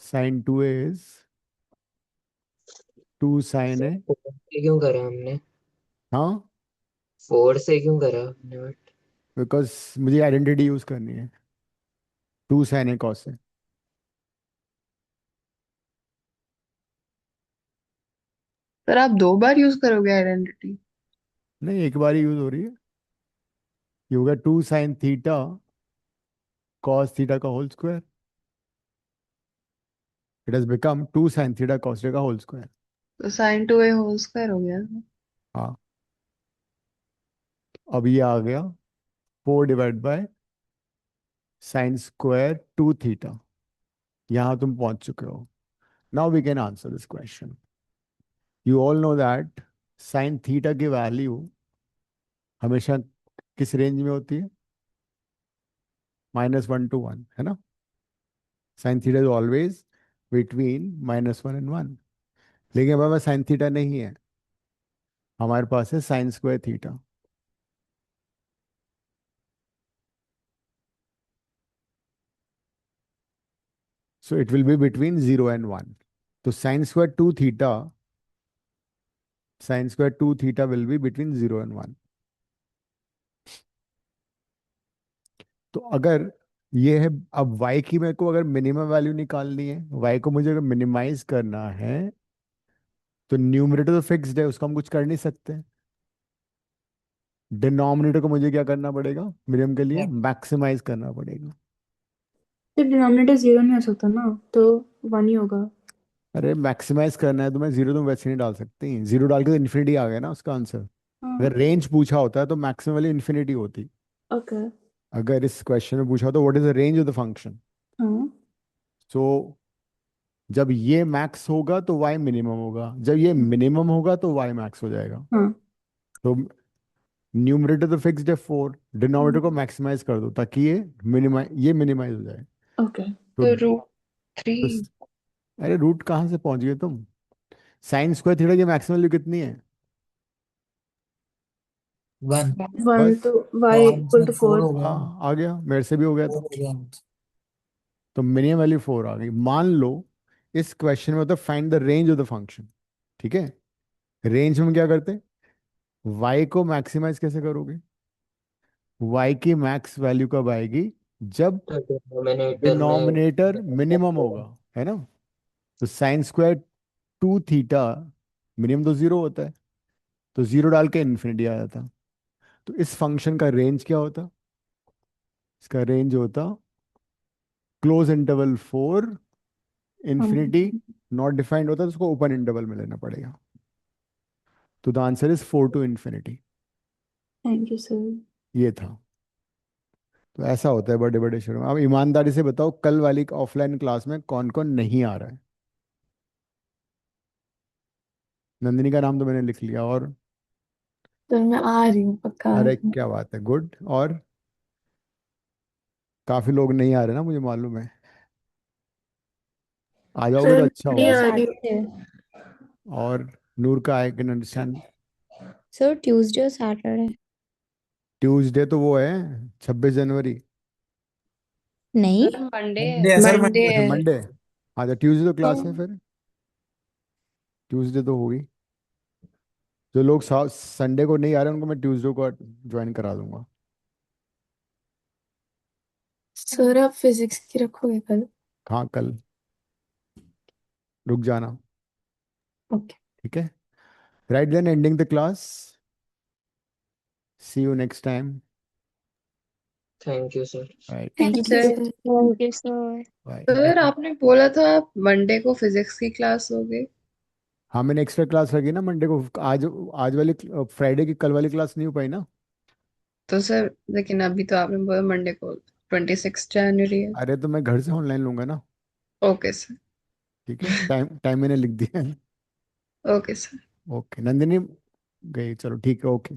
[SPEAKER 1] sin 2a is 2 sin a।
[SPEAKER 6] 4 से क्यों करा हमने?
[SPEAKER 1] हाँ,
[SPEAKER 6] 4 से क्यों करा हमने? बट
[SPEAKER 1] बिकॉज मुझे आइडेंटिटी यूज करनी है, 2 sin a cos a।
[SPEAKER 7] Sir आप 2 बार यूज करोगे आइडेंटिटी?
[SPEAKER 1] नहीं, एक बार ही यूज हो रही है। ये होगा 2 sin थीटा cos थीटा का whole square, it has become 2 sin थीटा cos थीटा का होल स्क्वायर।
[SPEAKER 7] तो साइन 2a होल स्क्वायर हो गया।
[SPEAKER 1] हाँ, अब ये आ गया 4 डिवाइड बाय साइन स्क्वायर 2 थीटा। यहाँ तुम पहुंच चुके हो। Now we can answer this question. You all know that sine theta की वैल्यू हमेशा किस रेंज में होती है? -1 to 1, है ना। Sine theta is always between -1 and 1। लेकिन हमारे पास साइन थीटा नहीं है, हमारे पास है sine square theta. So it will be between 0 and 1। तो sine square to theta will be between 0 and 1। तो अगर ये है, अब y की मेरे को अगर मिनिमम वैल्यू निकालनी है, y को मुझे अगर मिनिमाइज करना है, तो न्यूमरेटर तो फिक्स्ड है, उसको हम कुछ कर नहीं सकते। डिनोमिनेटर को मुझे क्या करना पड़ेगा मिनिमम के लिए? मैक्सिमाइज करना पड़ेगा।
[SPEAKER 5] तो डिनोमिनेटर 0 नहीं हो सकता ना, तो 1 ही होगा।
[SPEAKER 1] अरे मैक्सिमाइज करना है तो मैं जीरो तो वैसे नहीं डाल सकती, जीरो डाल के तो इन्फिनिटी आ गया ना उसका आंसर।
[SPEAKER 5] हाँ।
[SPEAKER 1] अगर रेंज पूछा होता है तो मैक्सिमम वाली इन्फिनिटी होती।
[SPEAKER 5] ओके।
[SPEAKER 1] अगर इस क्वेश्चन में पूछा तो what is the range of the function,
[SPEAKER 5] हाँ।
[SPEAKER 1] सो जब ये मैक्स होगा तो y मिनिमम होगा, जब ये मिनिमम होगा तो y मैक्स हो जाएगा।
[SPEAKER 5] हाँ।
[SPEAKER 1] तो न्यूमरेटर तो फिक्स्ड है 4, डिनोमिनेटर को मैक्सिमाइज कर दो ताकि ये मिनिमाइज हो जाए।
[SPEAKER 5] ओके।
[SPEAKER 1] तो,
[SPEAKER 7] तो √3।
[SPEAKER 1] तो अरे रूट कहाँ से पहुंच गए तुम? साइन स्क्वायर थीटा की मैक्सिमम वैल्यू कितनी है?
[SPEAKER 2] 1।
[SPEAKER 5] 1
[SPEAKER 1] बस,
[SPEAKER 5] तो
[SPEAKER 2] तो
[SPEAKER 5] y इक्वल
[SPEAKER 2] आंसर
[SPEAKER 5] टू
[SPEAKER 2] 4
[SPEAKER 5] 4।
[SPEAKER 2] हो गया।
[SPEAKER 1] हाँ आ गया, मेरे से भी हो गया।
[SPEAKER 2] 4 हो गया।
[SPEAKER 1] तो मिनिमम वैल्यू 4 आ गई। मान लो इस क्वेश्चन में होता find the range of the function, ठीक है। रेंज में हम क्या करते हैं, y को मैक्सिमाइज कैसे करोगे? y की मैक्स वैल्यू कब आएगी? जब
[SPEAKER 6] तो डिनोमिनेटर में
[SPEAKER 1] डिनोमिनेटर मिनिमम होगा, है ना। तो साइन स्क्वायर 2 थीटा मिनिमम तो 0 होता है, तो 0 डाल के इन्फिनिटी आ जाता। तो इस फंक्शन का रेंज क्या होता? इसका रेंज होता close interval 4 infinity, not defined होता तो उसको ओपन इंटरवल में लेना पड़ेगा। तो the answer is 4 to infinity।
[SPEAKER 5] Thank you sir.
[SPEAKER 1] ये था। तो ऐसा होता है बड़े बड़े शहरों में। अब ईमानदारी से बताओ कल वाली ऑफलाइन क्लास में कौन कौन नहीं आ रहा है? नंदिनी का नाम तो मैंने लिख लिया, और
[SPEAKER 10] तो मैं आ रही हूँ, पक्का आ
[SPEAKER 1] अरे
[SPEAKER 10] रही हूँ।
[SPEAKER 1] क्या बात है, गुड। और काफी लोग नहीं आ रहे ना, मुझे मालूम है। आ जाओगे तो
[SPEAKER 5] सर
[SPEAKER 1] अच्छा
[SPEAKER 5] नहीं
[SPEAKER 1] होगा।
[SPEAKER 5] आ रही हूँ।
[SPEAKER 4] सैटरडे।
[SPEAKER 1] और नूर का I can understand.
[SPEAKER 4] Sir Tuesday और सैटरडे।
[SPEAKER 1] ट्यूसडे तो वो है 26 जनवरी।
[SPEAKER 4] नहीं,
[SPEAKER 7] सर मंडे
[SPEAKER 2] मंडे है सर,
[SPEAKER 7] मंडे
[SPEAKER 2] मंडे।
[SPEAKER 1] अच्छा
[SPEAKER 7] है।
[SPEAKER 1] मंडे। हाँ तो ट्यूसडे तो क्लास है, फिर ट्यूसडे तो होगी। जो लोग संडे को नहीं आ रहे उनको मैं ट्यूसडे को ज्वाइन करा दूंगा।
[SPEAKER 10] सर आप फिजिक्स की रखोगे कल?
[SPEAKER 1] हाँ कल, रुक जाना।
[SPEAKER 10] ओके।
[SPEAKER 1] ठीक है, right then ending the class, see you next time.
[SPEAKER 6] Thank you sir.
[SPEAKER 1] Bye
[SPEAKER 10] thank you
[SPEAKER 7] sir
[SPEAKER 10] sir.
[SPEAKER 8] Thank you sir.
[SPEAKER 1] Bye.
[SPEAKER 7] Sir आपने बोला था मंडे को फिजिक्स की क्लास होगी।
[SPEAKER 1] हाँ मैंने एक्स्ट्रा क्लास रखी ना मंडे को, आज आज वाली फ्राइडे की कल वाली क्लास नहीं हो पाई ना।
[SPEAKER 7] तो सर लेकिन अभी तो आपने बोला मंडे को 26 जनवरी है।
[SPEAKER 1] अरे तो मैं घर से ऑनलाइन लूंगा ना।
[SPEAKER 7] Okay sir.
[SPEAKER 1] ठीक है, टाइम टाइम मैंने लिख दिया है।
[SPEAKER 7] Okay sir.
[SPEAKER 1] ओके नंदिनी गई, चलो ठीक है, ओके।